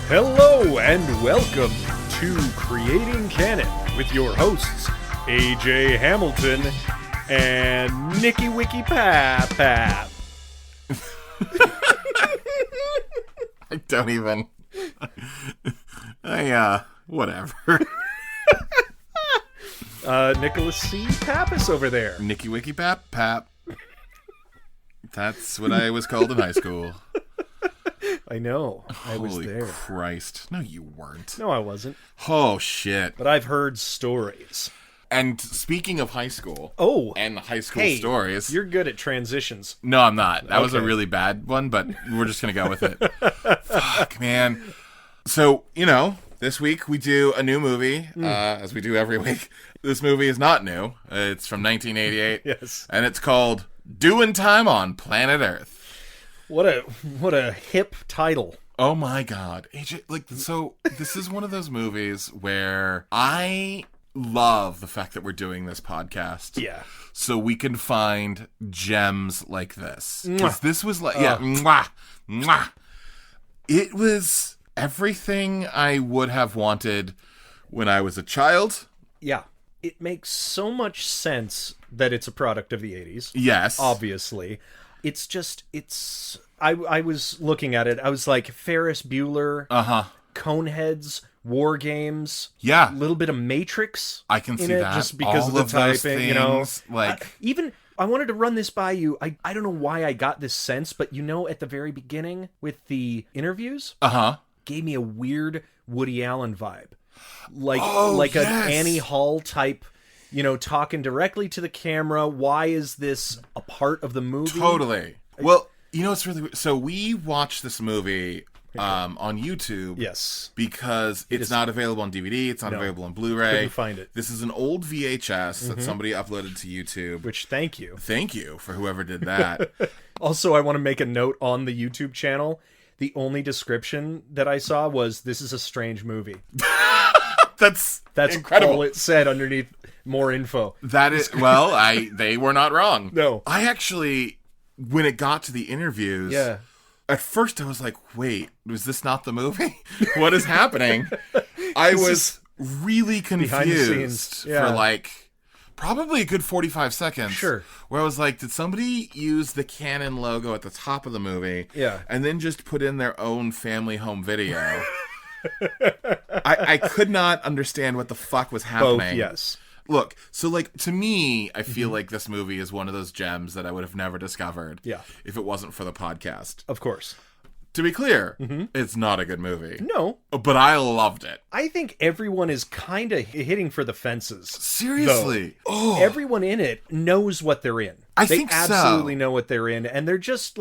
Hello and welcome to Creating Canon with your hosts AJ Hamilton and Nicky Wicky Pap Pap. I don't even. Whatever. Nicholas C. Pappas over there. Nicky Wicky Pap Pap. That's what I was called in high school. I know. I was Holy there. Christ. No, you weren't. No, I wasn't. Oh, shit. But I've heard stories. And speaking of high school. Oh. And high school stories. You're good at transitions. No, I'm not. That was a really bad one, but we're just going to go with it. Fuck, man. So, this week we do a new movie, as we do every week. This movie is not new. It's from 1988. Yes. And it's called Doin Time on Planet Earth. What a hip title. Oh my God. AJ, so this is one of those movies where I love the fact that we're doing this podcast. Yeah. So we can find gems like this. Because this was it was everything I would have wanted when I was a child. Yeah. It makes so much sense that it's a product of the 80s. Yes. Obviously. I was looking at it. I was like, Ferris Bueller, Coneheads, War Games, yeah, a little bit of Matrix. I can see it, that just because all of the those typing. things, I wanted to run this by you. I don't know why I got this sense, but at the very beginning with the interviews, gave me a weird Woody Allen vibe, an Annie Hall type. Talking directly to the camera. Why is this a part of the movie? Totally. Well, it's really weird. So we watched this movie on YouTube. Yes. Because it's not available on DVD. It's not available on Blu-ray. Couldn't find it. This is an old VHS that somebody uploaded to YouTube. Which, thank you. Thank you for whoever did that. Also, I want to make a note on the YouTube channel. The only description that I saw was, "This is a strange movie." That's incredible. All it said underneath more info. That is, they were not wrong. No. I actually, when it got to the interviews, at first I was like, wait, was this not the movie? What is happening? I was really confused for probably a good 45 seconds. Sure. Where I was like, did somebody use the Canon logo at the top of the movie? Yeah. And then just put in their own family home video? I could not understand what the fuck was happening. Both, yes. Look, so to me, I feel like this movie is one of those gems that I would have never discovered if it wasn't for the podcast. Of course. To be clear, it's not a good movie. No. But I loved it. I think everyone is kind of hitting for the fences. Seriously. Oh. Everyone in it knows what they're in. I think so. They absolutely know what they're in. And they're just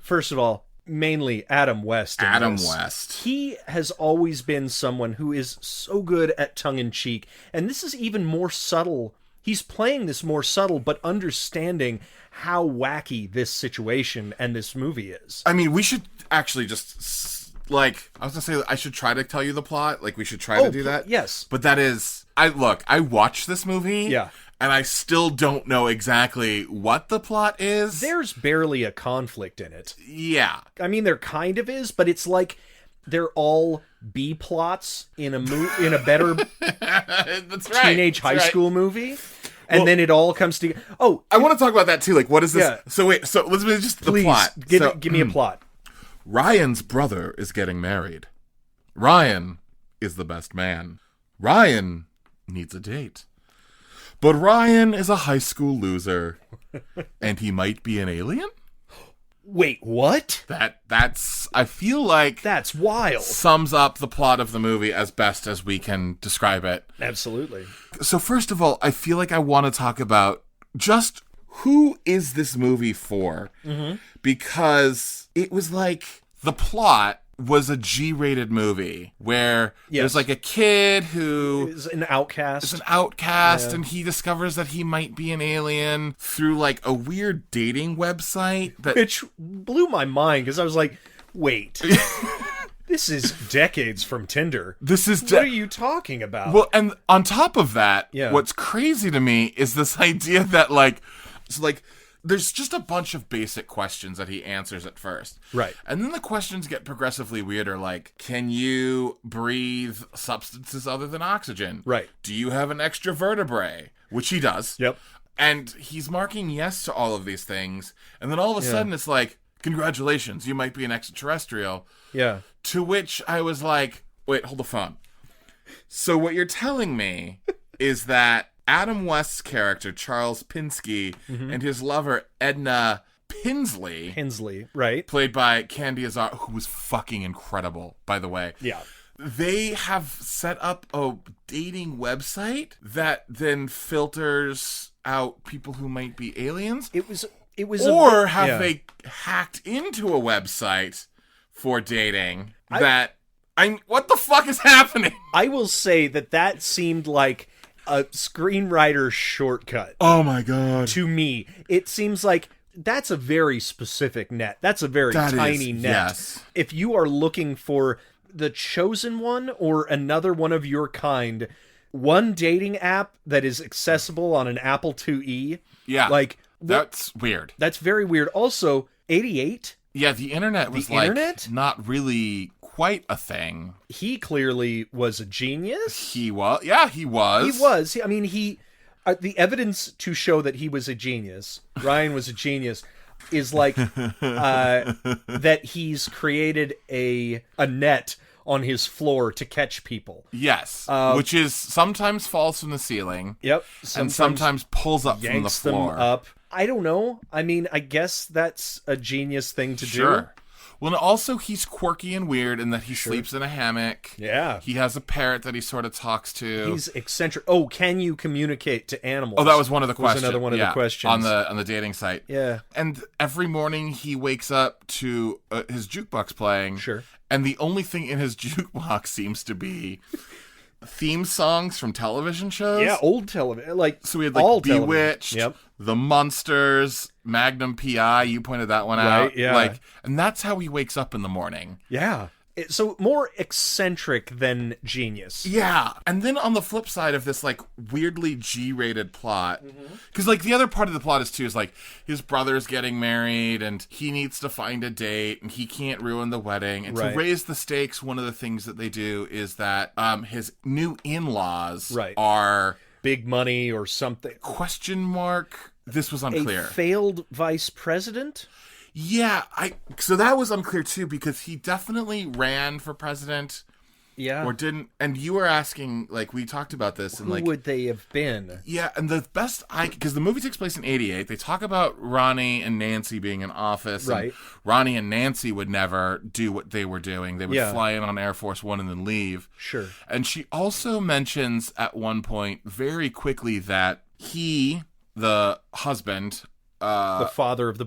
first of all, mainly Adam West. West. He has always been someone who is so good at tongue-in-cheek. And this is even more subtle. He's playing this more subtle, but understanding how wacky this situation and this movie is. I mean, we should actually just, I was going to say, I should try to tell you the plot. We should try to do that. Yes. But that is, I watched this movie. Yeah. And I still don't know exactly what the plot is. There's barely a conflict in it. Yeah. I mean, there kind of is, but it's like they're all B plots in a better That's right. teenage high school movie. And then it all comes together. Oh, I want to talk about that too. What is this? Yeah. So wait, let's just the please, plot. Give me a plot. Ryan's brother is getting married. Ryan is the best man. Ryan needs a date. But Ryan is a high school loser, and he might be an alien? Wait, what? That's I feel like that's wild. Sums up the plot of the movie as best as we can describe it. Absolutely. So first of all, I feel like I want to talk about just who is this movie for? Because it was the plot was a G-rated movie where there's a kid who is an outcast. And he discovers that he might be an alien through a weird dating website which blew my mind because I was like, wait. This is decades from Tinder. What are you talking about? Well, and on top of that, what's crazy to me is this idea that there's just a bunch of basic questions that he answers at first. Right. And then the questions get progressively weirder, like, can you breathe substances other than oxygen? Right. Do you have an extra vertebrae? Which he does. Yep. And he's marking yes to all of these things. And then all of a sudden it's like, congratulations, you might be an extraterrestrial. Yeah. To which I was like, wait, hold the phone. So what you're telling me is that Adam West's character, Charles Pinsky, and his lover, Edna Pinsley, right, played by Candy Azar, who was fucking incredible, by the way. Yeah. They have set up a dating website that then filters out people who might be aliens. It was or have they hacked into a website for dating what the fuck is happening? I will say that seemed like a screenwriter's shortcut. Oh my god. To me, it seems like that's a very specific net. That's a very tiny net. Yes. If you are looking for the chosen one or another one of your kind, one dating app that is accessible on an Apple IIe. Yeah. Like, that's weird. That's very weird. Also, 88? Yeah, the internet was not really quite a thing. He clearly was a genius. He was. Yeah, he was. He was. I mean, the evidence to show that he was a genius, Ryan was a genius, is like that he's created a net on his floor to catch people. Yes, which is sometimes falls from the ceiling. Yep. And sometimes pulls up from the floor. Them up. I don't know. I mean, I guess that's a genius thing to do. Well, and also he's quirky and weird in that he sleeps in a hammock. Yeah. He has a parrot that he sort of talks to. He's eccentric. Oh, can you communicate to animals? Oh, that was one of the questions. Another one of the questions. On the dating site. Yeah. And every morning he wakes up to his jukebox playing. Sure. And the only thing in his jukebox seems to be theme songs from television shows. Yeah, old television. Like, so we had all Bewitched, yep. The Munsters, Magnum P.I. You pointed that one out. Yeah. And that's how he wakes up in the morning. Yeah. So more eccentric than genius. Yeah. And then on the flip side of this, weirdly G-rated plot, because, the other part of the plot is, his brother's getting married, and he needs to find a date, and he can't ruin the wedding. And to raise the stakes, one of the things that they do is that his new in-laws are... big money or something. Question mark? This was unclear. A failed vice president? Yeah, so that was unclear too, because he definitely ran for president. Yeah. Or didn't. And you were asking, we talked about this. And who would they have been? Yeah, and the best because the movie takes place in 88. They talk about Ronnie and Nancy being in office. Right. And Ronnie and Nancy would never do what they were doing. They would fly in on Air Force One and then leave. Sure. And she also mentions at one point very quickly that he, the husband... the father of the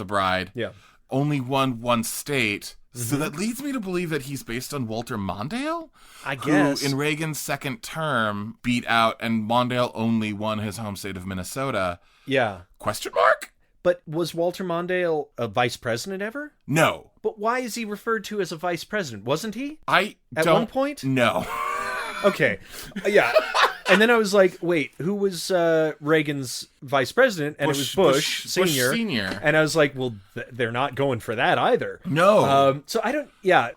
bride. Yeah. Only won one state. So that leads me to believe that he's based on Walter Mondale? I guess. Who, in Reagan's second term, beat out, and Mondale only won his home state of Minnesota. Yeah. Question mark? But was Walter Mondale a vice president ever? No. But why is he referred to as a vice president? Wasn't he? At one point? No. Okay. Yeah. And then I was like, wait, who was Reagan's vice president? And it was Bush Sr. Bush Sr. And I was like, well, they're not going for that either. No. So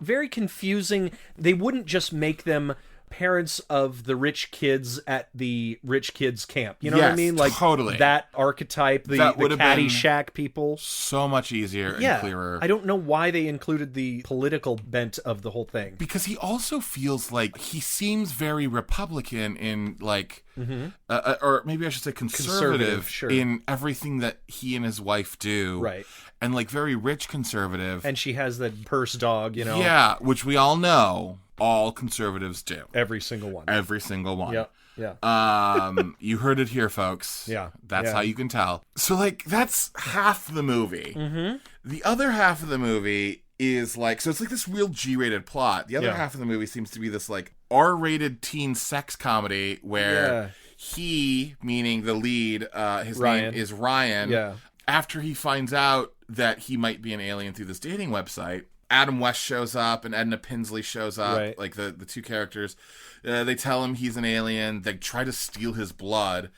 very confusing. They wouldn't just make them parents of the rich kids at the rich kids camp. You know what I mean? Totally. That archetype, the Caddyshack people. So much easier and clearer. I don't know why they included the political bent of the whole thing. Because he also feels like he seems very Republican in or maybe I should say conservative sure. in everything that he and his wife do. Right. And very rich conservative. And she has that purse dog, you know. Yeah, which we all know all conservatives do. Every single one. Every single one. Yep. Yeah. You heard it here, folks. Yeah. That's how you can tell. So, that's half the movie. Mm-hmm. The other half of the movie is so it's this real G-rated plot. The other half of the movie seems to be this R-rated teen sex comedy where he, meaning the lead, his name is Ryan. Yeah. After he finds out that he might be an alien through this dating website, Adam West shows up and Edna Pinsley shows up, the two characters. They tell him he's an alien. They try to steal his blood.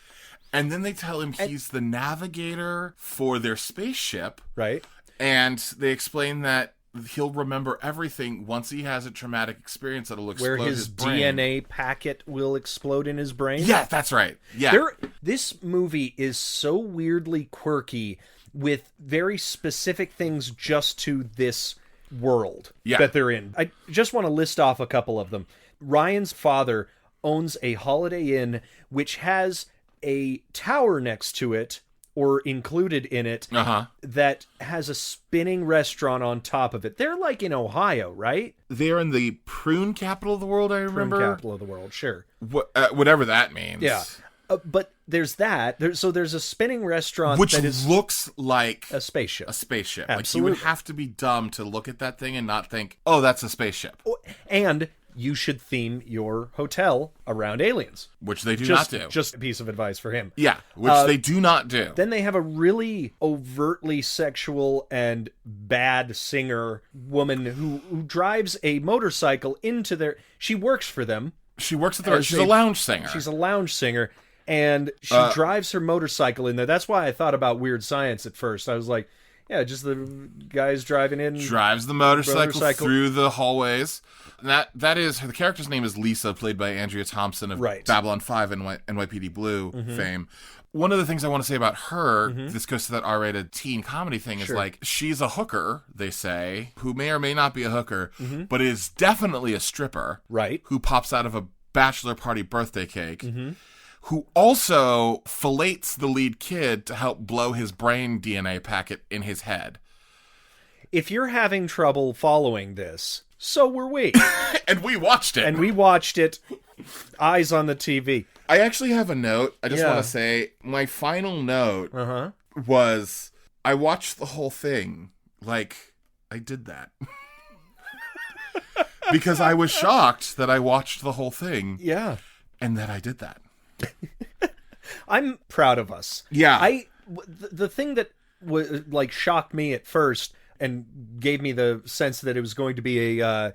And then they tell him he's the navigator for their spaceship. Right. And they explain that he'll remember everything once he has a traumatic experience that'll explode his brain. Where his DNA packet will explode in his brain. Yeah, that's right. Yeah. This movie is so weirdly quirky with very specific things just to this world that they're in. I just want to list off a couple of them. Ryan's father owns a Holiday Inn which has a tower next to it, or included in it, that has a spinning restaurant on top of it. They're like in Ohio, right? They're in the prune capital of the world, I remember. Prune capital of the world, sure. Whatever that means. Yeah. But there's that. There's a spinning restaurant which that looks like a spaceship. Absolutely. Like, you would have to be dumb to look at that thing and not think, oh, that's a spaceship. And you should theme your hotel around aliens. Which they do not do. Just a piece of advice for him. Yeah, which they do not do. Then they have a really overtly sexual and bad singer woman who drives a motorcycle into their... She works for them. She works at the... She's a lounge singer. She's a lounge singer. And she drives her motorcycle in there. That's why I thought about Weird Science at first. I was like, yeah, just the guys driving in. Drives the motorcycle through the hallways. And that is, the character's name is Lisa, played by Andrea Thompson of Babylon 5 and NYPD Blue fame. One of the things I want to say about her, this goes to that R-rated teen comedy thing, is like, she's a hooker, they say, who may or may not be a hooker, but is definitely a stripper. Right. Who pops out of a bachelor party birthday cake. Who also fillets the lead kid to help blow his brain DNA packet in his head. If you're having trouble following this, so were we. And we watched it. Eyes on the TV. I actually have a note. I just want to say, my final note was, I watched the whole thing. Like, I did that. Because I was shocked that I watched the whole thing. Yeah. And that I did that. I'm proud of us. Yeah. The thing that was like shocked me at first and gave me the sense that it was going to be an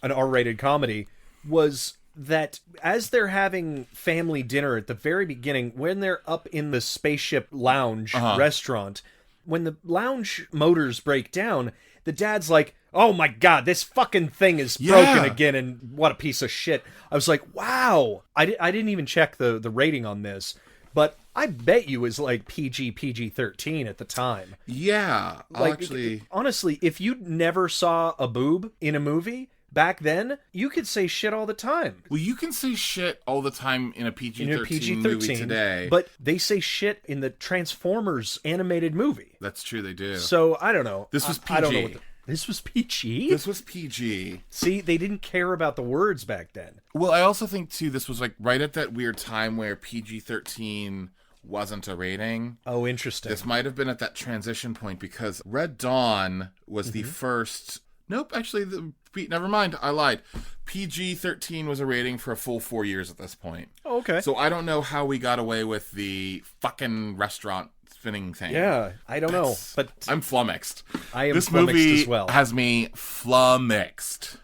R-rated comedy was that as they're having family dinner at the very beginning, when they're up in the spaceship lounge restaurant, when the lounge motors break down, the dad's like, oh my God, this fucking thing is broken again, and what a piece of shit. I was like, wow. I didn't even check the rating on this, but I bet you it was like PG-13 at the time. Yeah. Like, honestly, if you never saw a boob in a movie back then, you could say shit all the time. Well, you can say shit all the time in a PG-13 movie today. But they say shit in the Transformers animated movie. That's true, they do. So, I don't know. This was PG. I don't know this was PG? This was PG. See, they didn't care about the words back then. Well, I also think, too, this was like right at that weird time where PG-13 wasn't a rating. Oh, interesting. This might have been at that transition point because Red Dawn was the first... Nope, actually, never mind. I lied. PG-13 was a rating for a full 4 years at this point. Oh, okay. So I don't know how we got away with the fucking restaurant spinning thing. Yeah, I don't know. But I'm flummoxed. I am this flummoxed movie as well. Has me flummoxed.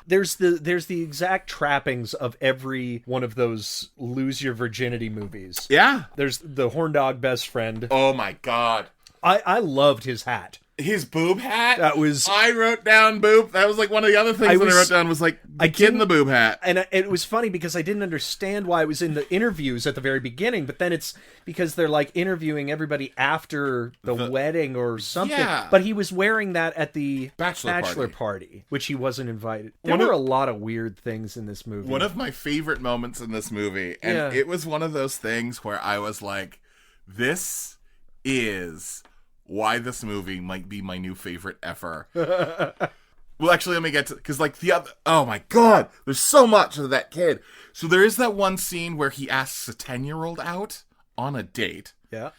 There's the exact trappings of every one of those lose your virginity movies. Yeah. There's the horn dog best friend. Oh my God. I loved his hat. His boob hat? That was... I wrote down boob. That was like one of the other things that I wrote down was like the kid in the boob hat. And it was funny because I didn't understand why it was in the interviews at the very beginning, but then it's because they're like interviewing everybody after the wedding or something. Yeah. But he was wearing that at the bachelor party, which he wasn't invited. There were a lot of weird things in this movie. One of my favorite moments in this movie, and it was one of those things where I was like, this is... why this movie might be my new favorite ever. Well, actually, let me get to... because, like, the other... oh, my God! There's so much of that kid. So there is that one scene where he asks a 10-year-old out on a date. Yeah.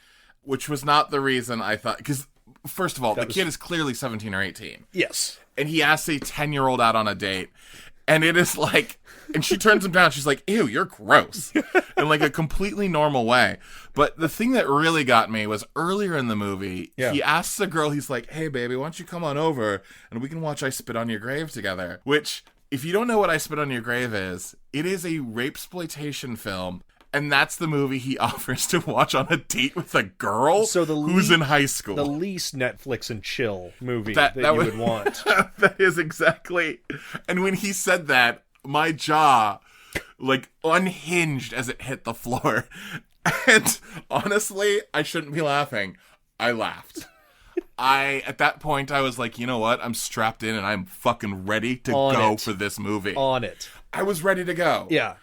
Which was not the reason I thought... because, first of all, the kid is clearly 17 or 18. Yes. And he asks a 10-year-old out on a date. And it is like... and she turns him down. She's like, ew, you're gross. In like a completely normal way. But the thing that really got me was earlier in the movie, he asks a girl, he's like, hey, baby, why don't you come on over and we can watch I Spit on Your Grave together. Which, if you don't know what I Spit on Your Grave is, it is a rape-sploitation film. And that's the movie he offers to watch on a date with a girl who's in high school. The least Netflix and chill movie that you would want. That is exactly. And when he said that, my jaw, like, unhinged as it hit the floor. And honestly, I shouldn't be laughing. I laughed. At that point, I was like, you know what? I'm strapped in and I'm fucking ready to go for this movie. On it. I was ready to go. Yeah.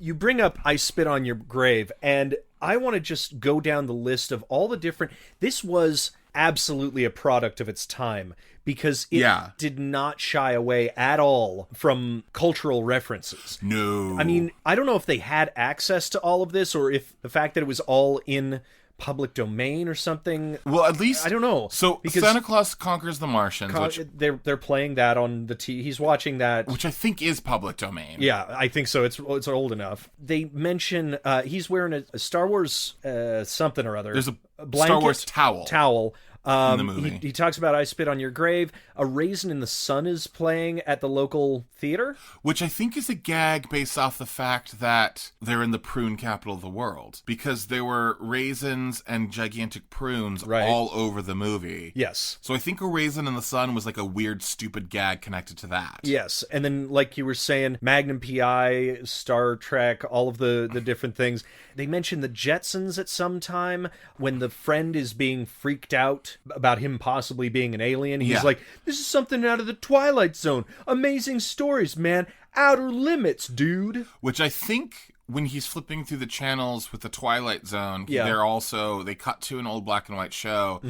You bring up I Spit on Your Grave, and I want to just go down the list of all the different... This was absolutely a product of its time, because it did not shy away at all from cultural references. No. I mean, I don't know if they had access to all of this, or if the fact that it was all in public domain or something. Well, at least... I don't know. So, Santa Claus Conquers the Martians, which... They're playing that on the he's watching that... Which I think is public domain. Yeah, I think so. It's old enough. They mention he's wearing a Star Wars something or other. There's a blanket, Star Wars towel. In the movie. He talks about I Spit on Your Grave. A Raisin in the Sun is playing at the local theater. Which I think is a gag based off the fact that they're in the prune capital of the world. Because there were raisins and gigantic prunes all over the movie. Yes. So I think A Raisin in the Sun was like a weird, stupid gag connected to that. Yes. And then, like you were saying, Magnum P.I., Star Trek, all of the different things. They mentioned the Jetsons at some time when the friend is being freaked out about him possibly being an alien. He's like, this is something out of the Twilight Zone. Amazing stories, man. Outer Limits, dude. Which I think when he's flipping through the channels with the Twilight Zone, they cut to an old black and white show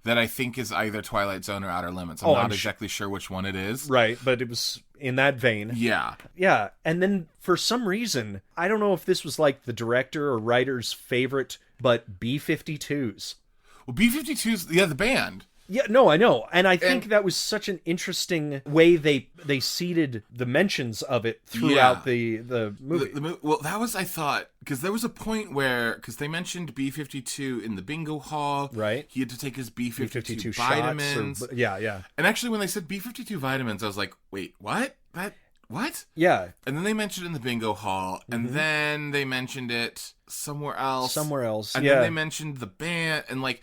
that I think is either Twilight Zone or Outer Limits. I'm not exactly sure which one it is. Right, but it was in that vein. Yeah. Yeah, and then for some reason, I don't know if this was like the director or writer's favorite, but B-52s. Well, B-52s, the band. Yeah, no, I know. And I think that was such an interesting way they seeded the mentions of it throughout the movie. Well, that was, I thought, because there was a point where, because they mentioned B-52 in the bingo hall. Right. He had to take his B-52 vitamins. Yeah. And actually, when they said B-52 vitamins, I was like, wait, what? What? Yeah. And then they mentioned it in the bingo hall, and then they mentioned it somewhere else. And then they mentioned the band, and like...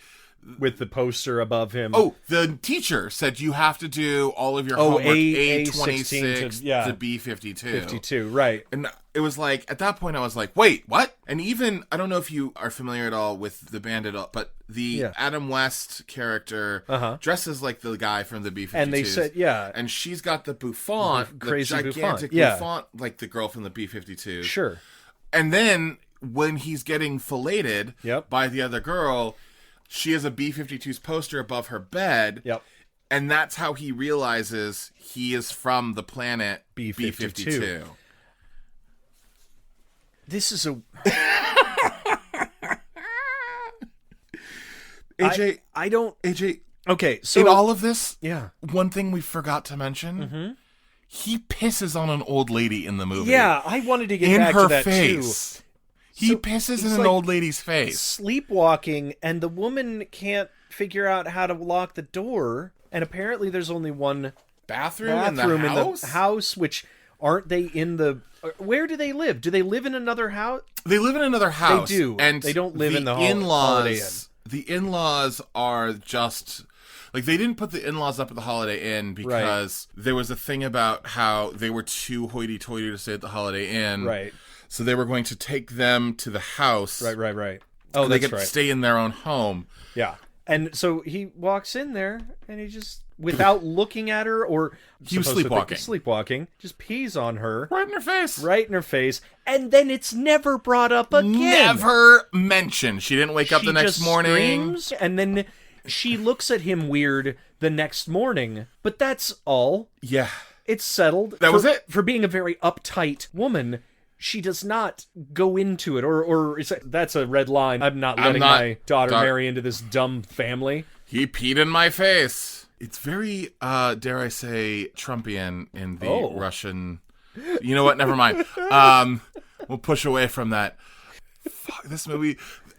With the poster above him. Oh, the teacher said you have to do all of your homework A26 to B-52. 52, right. And it was like, at that point I was like, wait, what? And even, I don't know if you are familiar at all with the band at all, but the Adam West character dresses like the guy from the B-52s. And they said, and she's got the bouffant, the gigantic bouffant, like the girl from the B-52s. Sure. And then, when he's getting filleted by the other girl... She has a B-52's poster above her bed. Yep. And that's how he realizes he is from the planet B-52. This is a... AJ, I don't... AJ... Okay, so... In all of this, one thing we forgot to mention, he pisses on an old lady in the movie. Yeah, I wanted to get back to that, face. Too. He pisses in an old lady's face. Sleepwalking, and the woman can't figure out how to lock the door. And apparently there's only one bathroom in the house, which aren't they in the... Where do they live? Do they live in another house? They live in another house. They do. And they don't live in the Holiday Inn. The in-laws are just... Like, they didn't put the in-laws up at the Holiday Inn because there was a thing about how they were too hoity-toity to stay at the Holiday Inn. Right. So they were going to take them to the house. Right. Oh, they could stay in their own home. Yeah. And so he walks in there, and he just, without looking at her, or... He was sleepwalking. Just pees on her. Right in her face. And then it's never brought up again. Never mentioned. She didn't wake up the next morning. Screams, and then she looks at him weird the next morning. But that's all. Yeah. It's settled. That was it. For being a very uptight woman... She does not go into it, or that's a red line. I'm not letting my daughter marry into this dumb family. He peed in my face. It's very, dare I say, Trumpian in the Russian... You know what? Never mind. We'll push away from that. Fuck, this movie...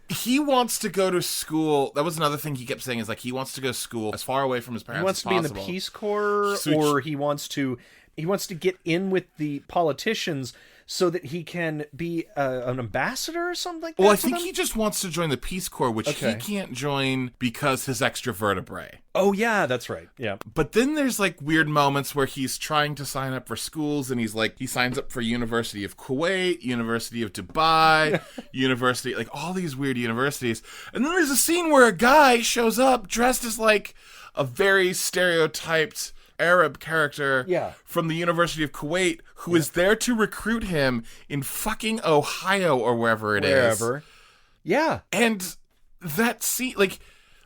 He wants to go to school. That was another thing he kept saying, is like, he wants to go to school as far away from his parents as possible. He wants to be in the Peace Corps, or he wants to get in with the politicians so that he can be an ambassador or something like that. Well, I think he just wants to join the Peace Corps, which he can't join because his extra vertebrae. Oh, yeah, that's right. Yeah. But then there's like weird moments where he's trying to sign up for schools, and he signs up for University of Kuwait, University of Dubai, University, like all these weird universities. And then there's a scene where a guy shows up dressed as like a very stereotyped Arab character from the University of Kuwait who is there to recruit him in fucking Ohio or wherever it is. Yeah. And that scene, like,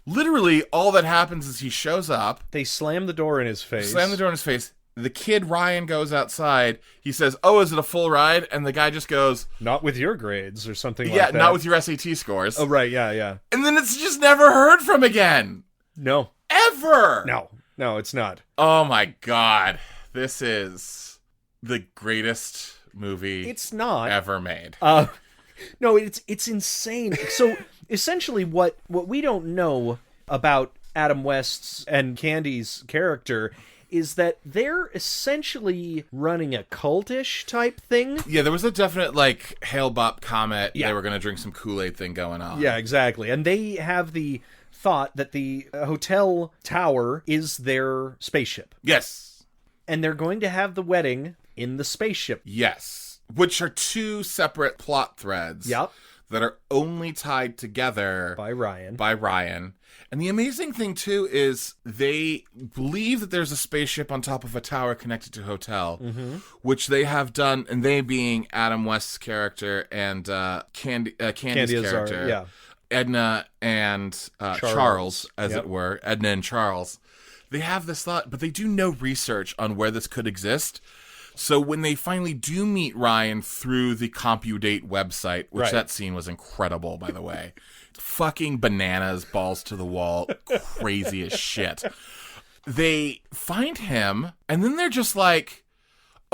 literally all that happens is he shows up. They slam the door in his face. The kid, Ryan, goes outside. He says, "Oh, is it a full ride?" And the guy just goes, "Not with your grades," or something like that. Yeah, not with your SAT scores. Oh, right, yeah. And then it's just never heard from again. No. Ever. No, it's not. Oh my God. This is the greatest movie it's not ever made. No, it's insane. So essentially what we don't know about Adam West's and Candy's character is that they're essentially running a cultish type thing. Yeah, there was a definite, like, Hail Bop Comet, they were going to drink some Kool-Aid thing going on. Yeah, exactly. And they have the thought that the hotel tower is their spaceship. Yes. And they're going to have the wedding in the spaceship. Yes. Which are two separate plot threads. Yep. That are only tied together by Ryan. And the amazing thing, too, is they believe that there's a spaceship on top of a tower connected to a hotel, which they have done, and they being Adam West's character and Candy's character, Edna and Charles, as it were, Edna and Charles. They have this thought, but they do no research on where this could exist. So when they finally do meet Ryan through the CompuDate website, which that scene was incredible, by the way. Fucking bananas, balls to the wall, crazy as shit. They find him, and then they're just like,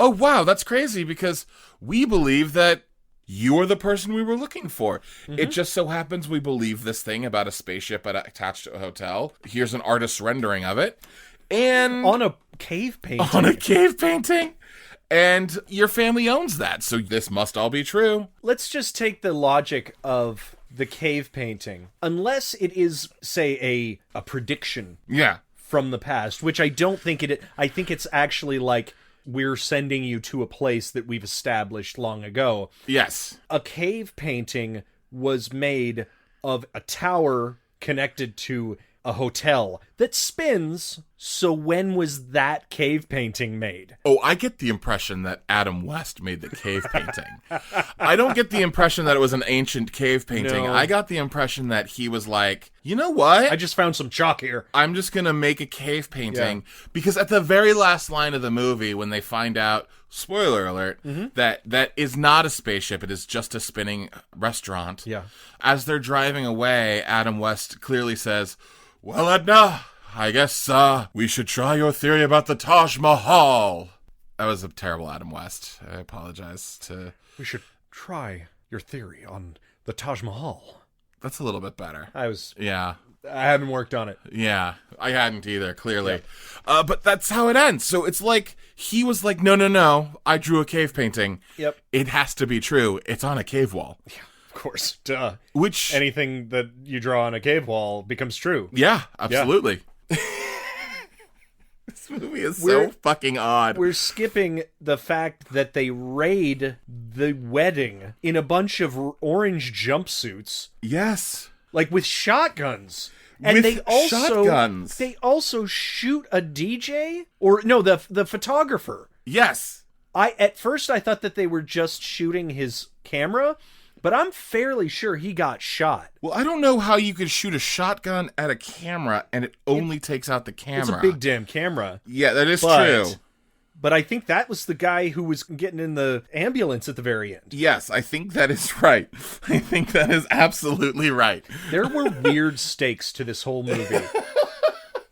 oh, wow, that's crazy because we believe that you're the person we were looking for. It just so happens we believe this thing about a spaceship attached to a hotel. Here's an artist's rendering of it. And on a cave painting. And your family owns that, so this must all be true. Let's just take the logic of the cave painting. Unless it is, say, a prediction from the past, which I don't think it is. I think it's actually like, we're sending you to a place that we've established long ago. Yes. A cave painting was made of a tower connected to a hotel that spins. So when was that cave painting made? Oh, I get the impression that Adam West made the cave painting. I don't get the impression that it was an ancient cave painting. No. I got the impression that he was like, you know what? I just found some chalk here. I'm just going to make a cave painting. Because at the very last line of the movie, when they find out, spoiler alert, that is not a spaceship, it is just a spinning restaurant. Yeah. As they're driving away, Adam West clearly says, well, Edna, I guess we should try your theory about the Taj Mahal. That was a terrible Adam West. I apologize to... We should try your theory on the Taj Mahal. That's a little bit better. I haven't worked on it. Yeah, I hadn't either, clearly. Yeah. But that's how it ends. So it's like, he was like, no, I drew a cave painting. Yep. It has to be true. It's on a cave wall. Yeah. Of course, duh. Which anything that you draw on a cave wall becomes true. Yeah, absolutely. Yeah. This movie is so fucking odd. We're skipping the fact that they raid the wedding in a bunch of orange jumpsuits. Yes. Like with shotguns. And they also shoot a DJ? Or no, the photographer. Yes. At first I thought that they were just shooting his camera, but I'm fairly sure he got shot. Well, I don't know how you could shoot a shotgun at a camera and it only takes out the camera. It's a big damn camera. Yeah, that is true. But I think that was the guy who was getting in the ambulance at the very end. Yes, I think that is right. I think that is absolutely right. There were weird stakes to this whole movie.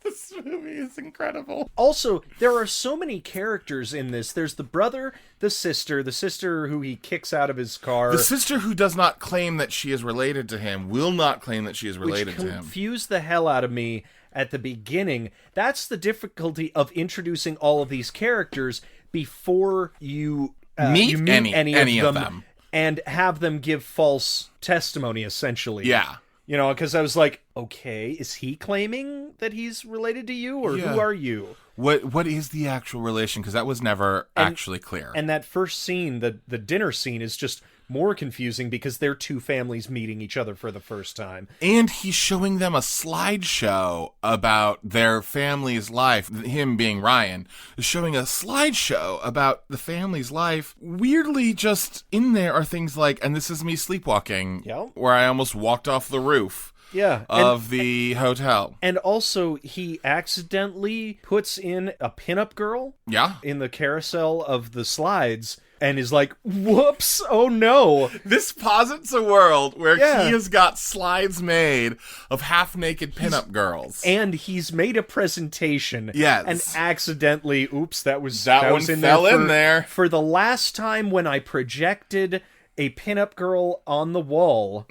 This movie is incredible. Also, there are so many characters in this. There's the brother, the sister who he kicks out of his car. The sister who does not claim that she is related to him, will not claim that she is related to him. Which confused the hell out of me at the beginning. That's the difficulty of introducing all of these characters before you meet you any of them. And have them give false testimony, essentially. Yeah. You know, because I was like, okay, is he claiming that he's related to you, or who are you? What is the actual relation? Because that was never actually clear. And that first scene, the dinner scene, is just more confusing because they're two families meeting each other for the first time. And he's showing them a slideshow about their family's life. Him being Ryan is showing a slideshow about the family's life. Weirdly, just in there are things like, and this is me sleepwalking, where I almost walked off the roof. Of the hotel. And also, he accidentally puts in a pinup girl in the carousel of the slides and is like, whoops, oh no. This posits a world where he has got slides made of half-naked pinup girls. And he's made a presentation. And accidentally, that one fell in there. For the last time when I projected a pinup girl on the wall.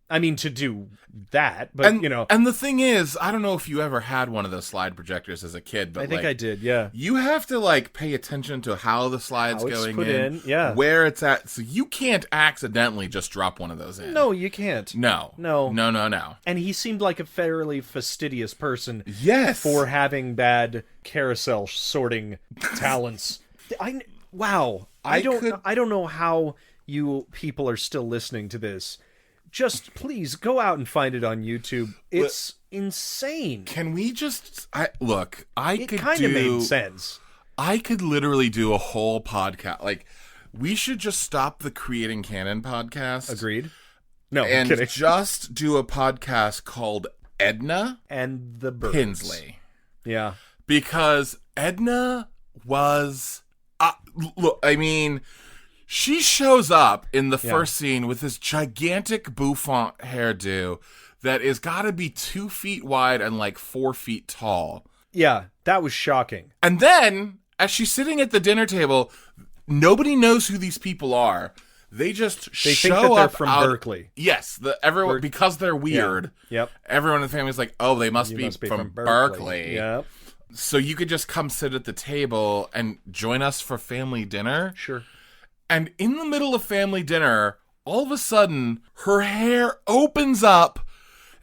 To do that, but And the thing is, I don't know if you ever had one of those slide projectors as a kid, but I think I did, yeah. You have to pay attention to how the slide's going in, where it's at, so you can't accidentally just drop one of those in. No, you can't. No. And he seemed like a fairly fastidious person. Yes. For having bad carousel sorting talents. I don't know how you people are still listening to this. Just please go out and find it on YouTube. It's insane. Can we just it kind of made sense. I could literally do a whole podcast. We should just stop the Creating Canon podcast. Agreed. No, and kidding. Just do a podcast called Edna and the Birds. Pinsley. Yeah. Because Edna was she shows up in the first scene with this gigantic bouffant hairdo that is gotta be 2 feet wide and 4 feet tall. Yeah, that was shocking. And then, as she's sitting at the dinner table, nobody knows who these people are. They just show think that they're up from Berkeley. Yes, everyone because they're weird. Yeah. Yep. Everyone in the family's like, oh, they must be from Berkeley. Yep. So you could just come sit at the table and join us for family dinner. Sure. And in the middle of family dinner, all of a sudden, her hair opens up,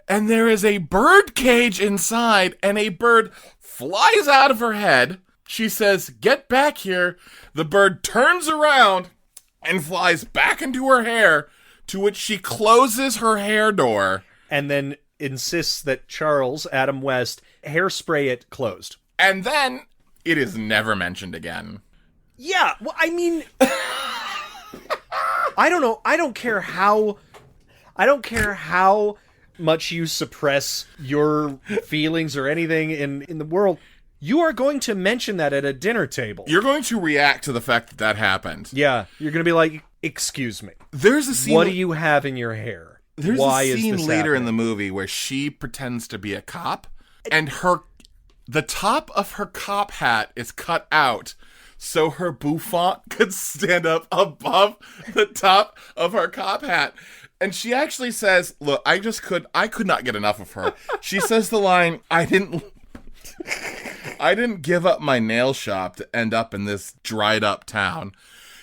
and there is a bird cage inside, and a bird flies out of her head. She says, "Get back here." The bird turns around and flies back into her hair, to which she closes her hair door. And then insists that Charles, Adam West, hairspray it closed. And then it is never mentioned again. Yeah, well, I mean... I don't know. I don't care how much you suppress your feelings or anything in the world. You are going to mention that at a dinner table. You're going to react to the fact that happened. Yeah, you're going to be like, "Excuse me. There's a scene. What do you have in your hair? There's Why a scene is this later happening?" in the movie where she pretends to be a cop, and the top of her cop hat is cut out, so her bouffant could stand up above the top of her cop hat. And she actually says, look, I could not get enough of her. She says the line, I didn't give up my nail shop to end up in this dried up town.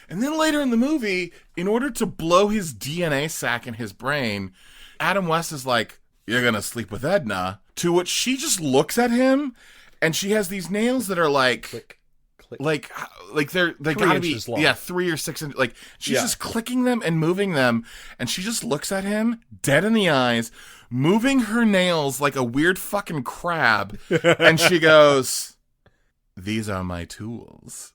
And then later in the movie, in order to blow his DNA sac in his brain, Adam West is like, "You're going to sleep with Edna." To which she just looks at him, and she has these nails that are Click. they gotta be long. 3 or 6 inches. She's just clicking them and moving them, and she just looks at him dead in the eyes, moving her nails like a weird fucking crab, and she goes, "These are my tools."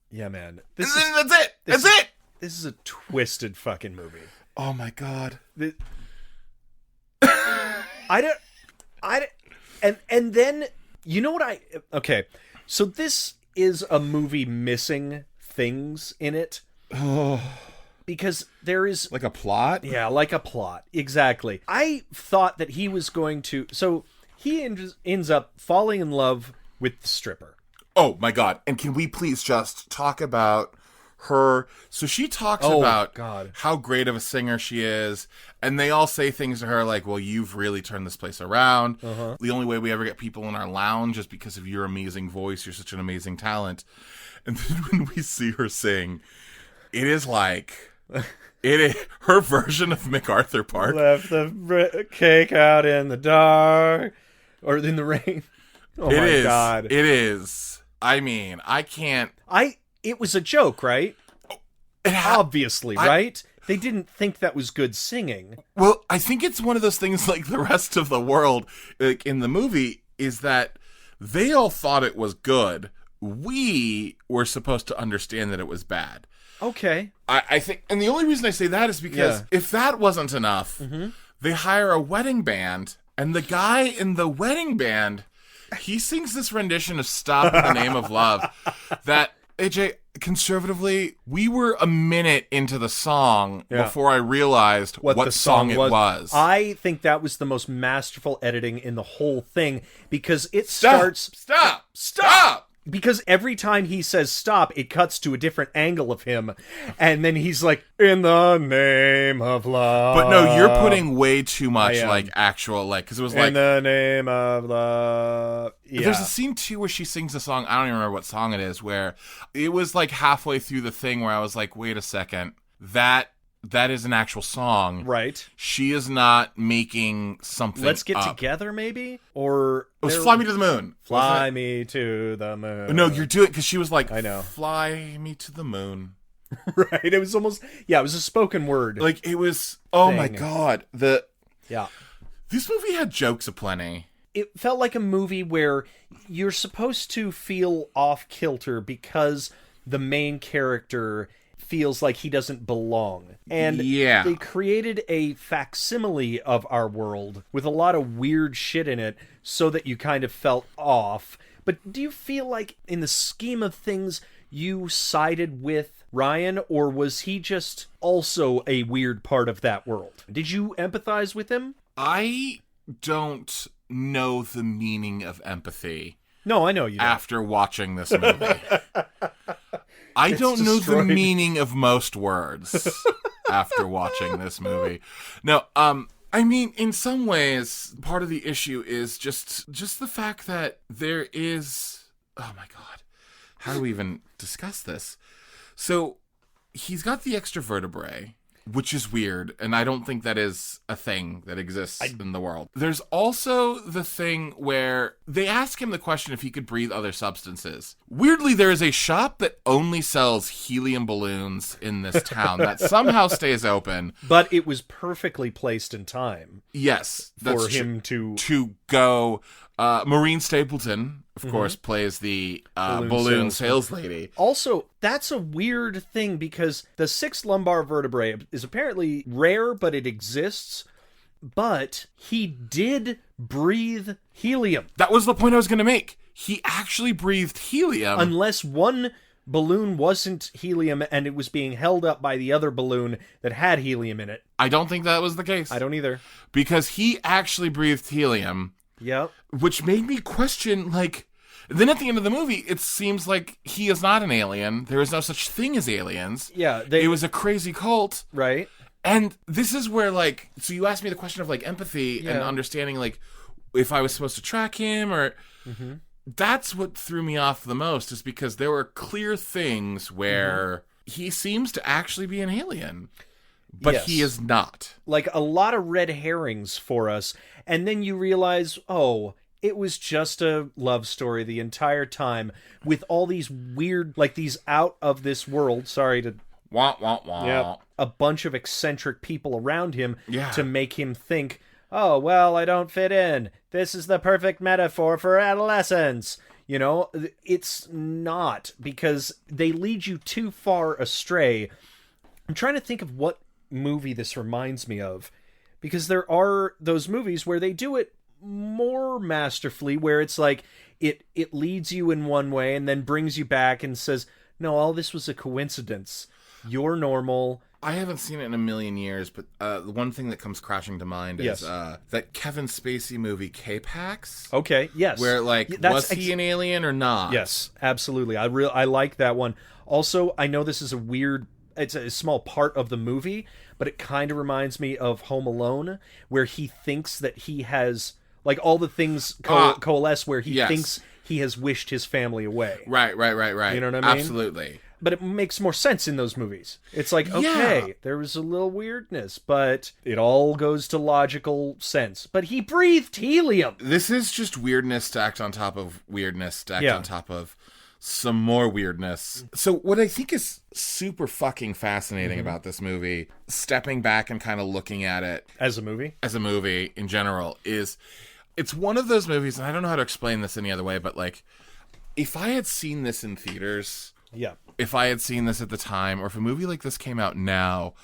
Yeah, man. That's it. That's it. This is a twisted fucking movie. Oh my god. And then you know what okay. So this is a movie missing things in it. Oh. Because there is... Like a plot? Yeah, like a plot. Exactly. I thought that he was going to... So he ends up falling in love with the stripper. Oh my god. And can we please just talk about So she talks about God. how great of a singer she is, and they all say things to her like, well, you've really turned this place around. The only way we ever get people in our lounge is because of your amazing voice. You're such an amazing talent. And then when we see her sing, it is like... It is her version of MacArthur Park. Left the cake out in the dark. Or in the rain. Oh my God. It is. I mean, I can't... It was a joke, right? Obviously, right? They didn't think that was good singing. Well, I think it's one of those things like the rest of the world, like in the movie, is that they all thought it was good. We were supposed to understand that it was bad. Okay. I think, and the only reason I say that is because if that wasn't enough, they hire a wedding band, and the guy in the wedding band, he sings this rendition of Stop in the Name of Love that, AJ, conservatively, we were a minute into the song before I realized what the song it was. I think that was the most masterful editing in the whole thing, because it starts... Stop! Because every time he says stop, it cuts to a different angle of him. And then he's like, in the name of love. But no, you're putting way too much, like, actual, like, because it was like... In the name of love. Yeah. There's a scene, too, where she sings a song, I don't even remember what song it is, where it was, like, halfway through the thing where I was like, wait a second, that is an actual song. Right. She is not making something Let's Get up. Together, maybe? Or... It was Fly Me to the Moon. Fly Me to the Moon. No, you're doing... Because she was like, I know. Fly me to the moon. Right. It was almost... Yeah, it was a spoken word. Like, it was... Oh, my God. Yeah. This movie had jokes aplenty. It felt like a movie where you're supposed to feel off-kilter because the main character feels like he doesn't belong. And they created a facsimile of our world with a lot of weird shit in it so that you kind of felt off. But do you feel like in the scheme of things you sided with Ryan, or was he just also a weird part of that world? Did you empathize with him? I don't know the meaning of empathy. No, I know you don't. After watching this movie. I don't know the meaning of most words after watching this movie. No, I mean, in some ways, part of the issue is just the fact that there is... Oh, my God. How do we even discuss this? So, he's got the extra vertebrae, which is weird, and I don't think that is a thing that exists in the world. There's also the thing where they ask him the question if he could breathe other substances. Weirdly, there is a shop that only sells helium balloons in this town that somehow stays open. But it was perfectly placed in time. Yes. For him to go... Maureen Stapleton, of course, plays the balloon sales lady. Also, that's a weird thing because the sixth lumbar vertebrae is apparently rare, but it exists. But he did breathe helium. That was the point I was going to make. He actually breathed helium. Unless one balloon wasn't helium and it was being held up by the other balloon that had helium in it. I don't think that was the case. I don't either. Because he actually breathed helium. Yep. Which made me question, like... Then at the end of the movie, it seems like he is not an alien. There is no such thing as aliens. Yeah. It was a crazy cult. Right. And this is where, like... So you asked me the question of, like, empathy and understanding, like, if I was supposed to track him or... Mm-hmm. That's what threw me off the most, is because there were clear things where he seems to actually be an alien. But he is not. Like a lot of red herrings for us. And then you realize, oh, it was just a love story the entire time with all these weird, like these out of this world, sorry to... Wah, wah, wah. Yep, a bunch of eccentric people around him to make him think, oh, well, I don't fit in. This is the perfect metaphor for adolescence. You know, it's not, because they lead you too far astray. I'm trying to think of what movie this reminds me of, because there are those movies where they do it more masterfully, where it's like it leads you in one way and then brings you back and says, no, all this was a coincidence. You're normal. I haven't seen it in a million years, but the one thing that comes crashing to mind is that Kevin Spacey movie K-Pax. Okay, yes. Where, like, was he an alien or not? Yes, absolutely. I like that one. Also, I know this is it's a small part of the movie, but it kind of reminds me of Home Alone, where he thinks that he has, like, all the things coalesce where he thinks he has wished his family away. Right. You know what I mean? Absolutely. But it makes more sense in those movies. It's like, okay, there was a little weirdness, but it all goes to logical sense. But he breathed helium. This is just weirdness stacked on top of weirdness stacked on top of some more weirdness. So what I think is super fucking fascinating about this movie, stepping back and kind of looking at it as a movie in general, is it's one of those movies, and I don't know how to explain this any other way, but like, if I had seen this in theaters, if I had seen this at the time, or if a movie like this came out now,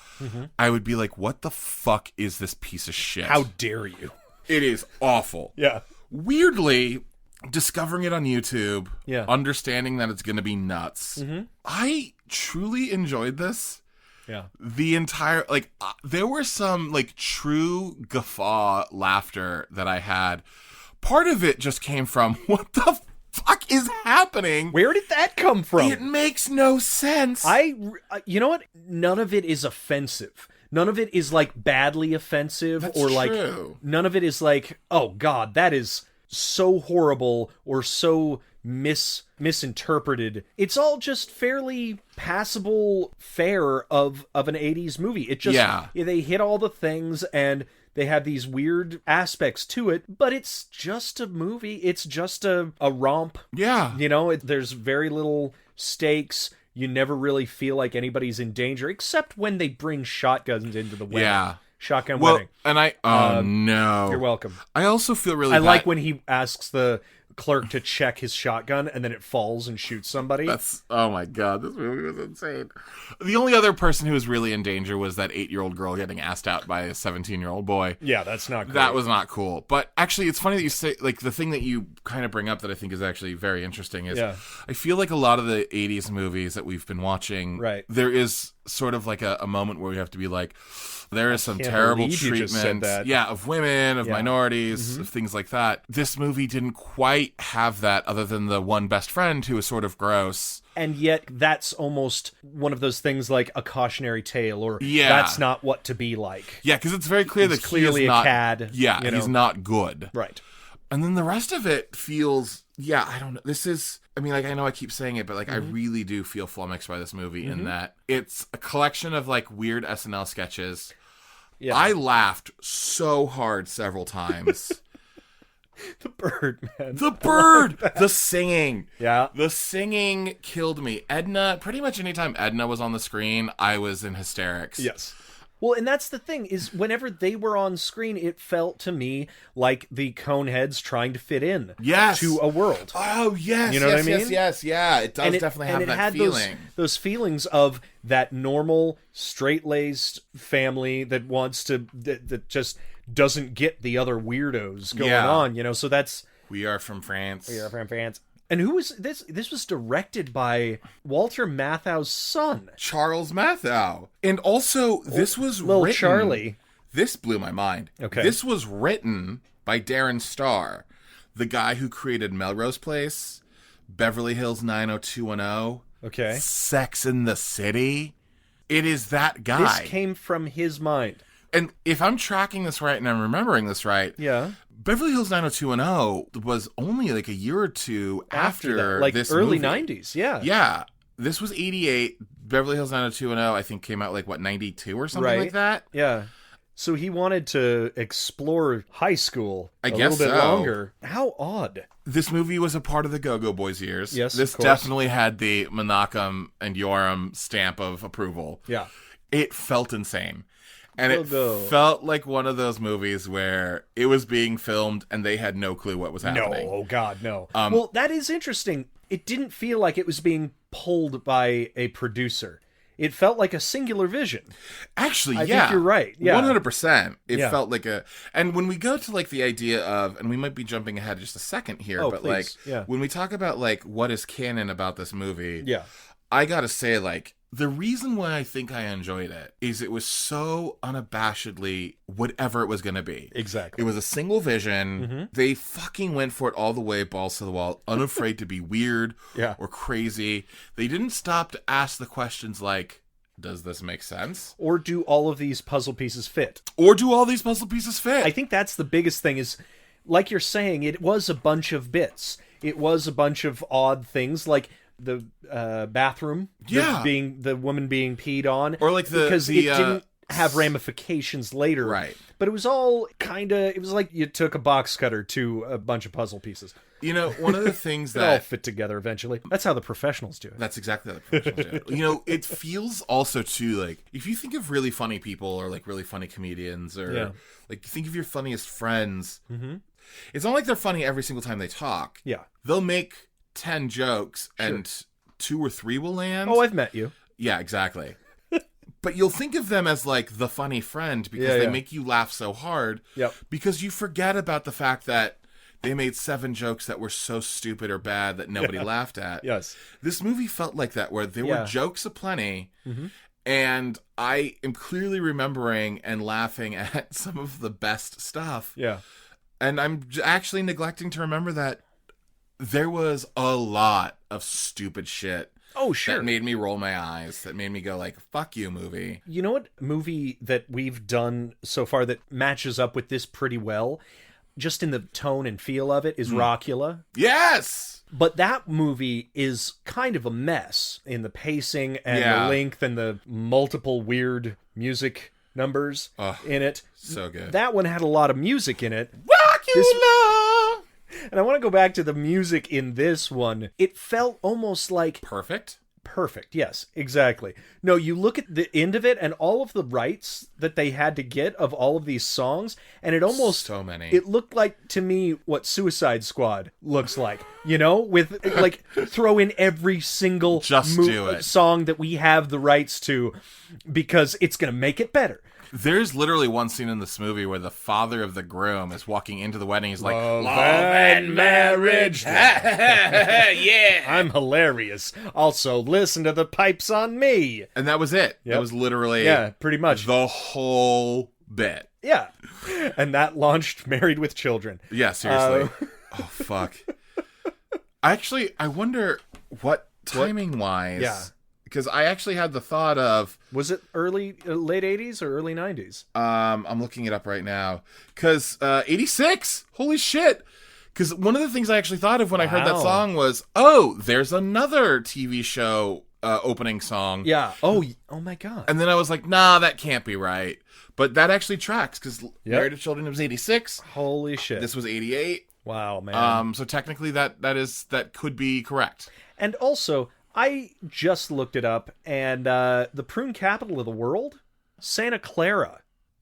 I would be like, what the fuck is this piece of shit? How dare you? It is awful. Yeah. Weirdly, discovering it on YouTube, understanding that it's going to be nuts, I truly enjoyed this. Yeah. The entire, like, there were some, like, true guffaw laughter that I had. Part of it just came from, what the fuck is happening? Where did that come from? It makes no sense. You know what? None of it is offensive. None of it is, like, badly offensive. That's or like, true. None of it is like, oh God, that is so horrible or so misinterpreted. It's all just fairly passable fare of an 80s movie. It just, they hit all the things and they have these weird aspects to it, but it's just a movie. It's just a romp. Yeah. You know, there's very little stakes. You never really feel like anybody's in danger, except when they bring shotguns into the wedding. Yeah. Shotgun wedding. And no. You're welcome. I also feel really I like when he asks the clerk to check his shotgun and then it falls and shoots somebody. Oh my God, this movie was insane. The only other person who was really in danger was that 8-year-old girl getting asked out by a 17-year-old boy. Yeah, that's not great. That was not cool. But actually, it's funny that you say, like, the thing that you kind of bring up that I think is actually very interesting is I feel like a lot of the 80s movies that we've been watching, there is sort of like a moment where we have to be like, there is some terrible treatment, of women, of minorities, of things like that. This movie didn't quite have that, other than the one best friend who was sort of gross. And yet, that's almost one of those things like a cautionary tale, or that's not what to be like. Yeah, because it's very clear that clearly he is not, a cad. Yeah, he's not good. Right. And then the rest of it feels, I don't know. This is, I mean, like, I know I keep saying it, but, like, I really do feel flummoxed by this movie in that it's a collection of, like, weird SNL sketches. Yeah. I laughed so hard several times. The bird, man. The bird! The singing. Yeah. The singing killed me. Edna, pretty much anytime Edna was on the screen, I was in hysterics. Yes. Well, and that's the thing, is whenever they were on screen, it felt to me like the Coneheads trying to fit in to a world. Oh, yes. You know what I mean? Yes. Yeah, it does definitely have that feeling. Those feelings of that normal, straight-laced family that wants to, that just doesn't get the other weirdos going on, you know? So that's... We are from France. And who was this? This was directed by Walter Matthau's son, Charles Matthau. And also, this was Little written... Charlie. This blew my mind. Okay. This was written by Darren Star, the guy who created Melrose Place, Beverly Hills 90210, okay, Sex and the City. It is that guy. This came from his mind. And if I'm tracking this right and I'm remembering this right, Beverly Hills 90210 was only like a year or two after like this early movie. 90s, yeah. Yeah. This was 88. Beverly Hills 90210, I think, came out like, 92 or something like that? Yeah. So he wanted to explore high school a little bit longer. How odd. This movie was a part of the Go-Go Boys years. Yes, this definitely had the Menachem and Yoram stamp of approval. Yeah. It felt insane. And it felt like one of those movies where it was being filmed and they had no clue what was happening. No, oh God, no. Well, that is interesting. It didn't feel like it was being pulled by a producer. It felt like a singular vision. Actually, I think you're right. Yeah. 100%. It felt like a... And when we go to, like, the idea of... And we might be jumping ahead just a second here, but, please. like, when we talk about, like, what is canon about this movie... Yeah. I gotta say, like, the reason why I think I enjoyed it is it was so unabashedly whatever it was going to be. Exactly. It was a single vision. They fucking went for it all the way, balls to the wall, unafraid to be weird or crazy. They didn't stop to ask the questions like, does this make sense? Or do all of these puzzle pieces fit? I think that's the biggest thing is, like you're saying, it was a bunch of bits. It was a bunch of odd things, like the bathroom, the woman being peed on, or like because it didn't have ramifications later, right? But it was all it was like you took a box cutter to a bunch of puzzle pieces. You know, one of the things that all fit together eventually. That's how the professionals do it. That's exactly how the professionals do it. You know, it feels also too like if you think of really funny people or like really funny comedians or like think of your funniest friends. It's not like they're funny every single time they talk. Yeah, they'll make 10 jokes and 2 or 3 will land. Oh, I've met you. Yeah, exactly. But you'll think of them as like the funny friend because they make you laugh so hard. Because you forget about the fact that they made 7 jokes that were so stupid or bad that nobody laughed at. Yes. This movie felt like that, where there were jokes aplenty, and I am clearly remembering and laughing at some of the best stuff. Yeah. And I'm actually neglecting to remember that there was a lot of stupid shit. Oh, sure. That made me roll my eyes. That made me go like, fuck you, movie. You know what movie that we've done so far that matches up with this pretty well, just in the tone and feel of it, is Rockula. Yes! But that movie is kind of a mess in the pacing and the length and the multiple weird music numbers in it. So good. That one had a lot of music in it. Rockula! And I want to go back to the music in this one. It felt almost like... Perfect, yes, exactly. No, you look at the end of it and all of the rights that they had to get of all of these songs, and it almost... So many. It looked like, to me, what Suicide Squad looks like. You know? With, like, throw in every single do it. Song that we have the rights to, because it's going to make it better. There's literally one scene in this movie where the father of the groom is walking into the wedding. He's like, Love and marriage. Yeah. I'm hilarious. Also, listen to the pipes on me. And that was it. That was literally pretty much the whole bit. Yeah. And that launched Married with Children. Yeah, seriously. Oh, fuck. I wonder what timing-wise... Yeah. Because I actually had the thought of... Was it late 80s or early 90s? I'm looking it up right now. Because 86? Holy shit. Because one of the things I actually thought of when I heard that song was, oh, there's another TV show opening song. Yeah. Oh my God. And then I was like, nah, that can't be right. But that actually tracks, because Married to Children was 86. Holy shit. This was 88. Wow, man. So technically that could be correct. And also... I just looked it up, and the prune capital of the world, Santa Clara.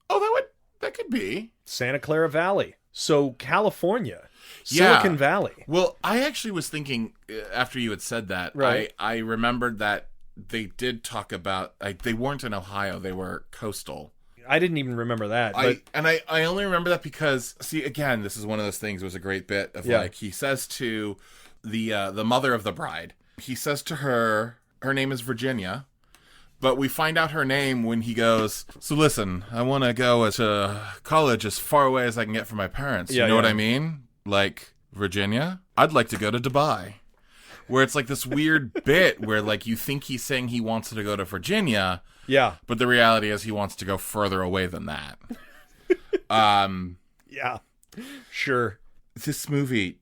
Oh, that could be Santa Clara Valley. So California, Silicon Valley. Well, I actually was thinking after you had said that, right. I remembered that they did talk about they weren't in Ohio; they were coastal. I didn't even remember that. I only remember that because, see, again, this is one of those things. It was a great bit of like he says to the mother of the bride. He says to her name is Virginia, but we find out her name when he goes, so listen, I want to go to college as far away as I can get from my parents. You know what I mean? Like, Virginia? I'd like to go to Dubai. Where it's like this weird bit where like you think he's saying he wants to go to Virginia. Yeah. But the reality is he wants to go further away than that. Yeah. Sure. This movie...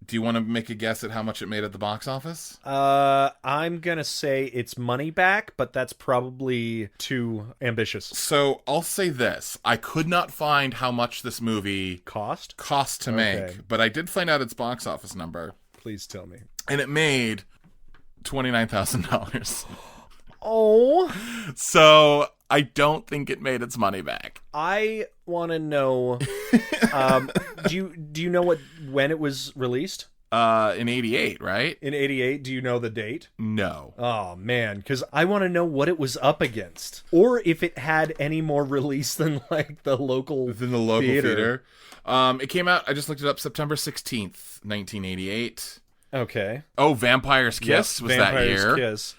Do you want to make a guess at how much it made at the box office? I'm going to say it's money back, but that's probably too ambitious. So I'll say this. I could not find how much this movie cost to make, but I did find out its box office number. Please tell me. And it made $29,000. Oh. So I don't think it made its money back. I want to know, do you know when it was released? In 88, right? In 88, do you know the date? No. Oh, man, because I want to know what it was up against. Or if it had any more release than, like, the local theater. It came out, I just looked it up, September 16th, 1988. Okay. Oh, Vampire's Kiss was that year. Vampire's Kiss.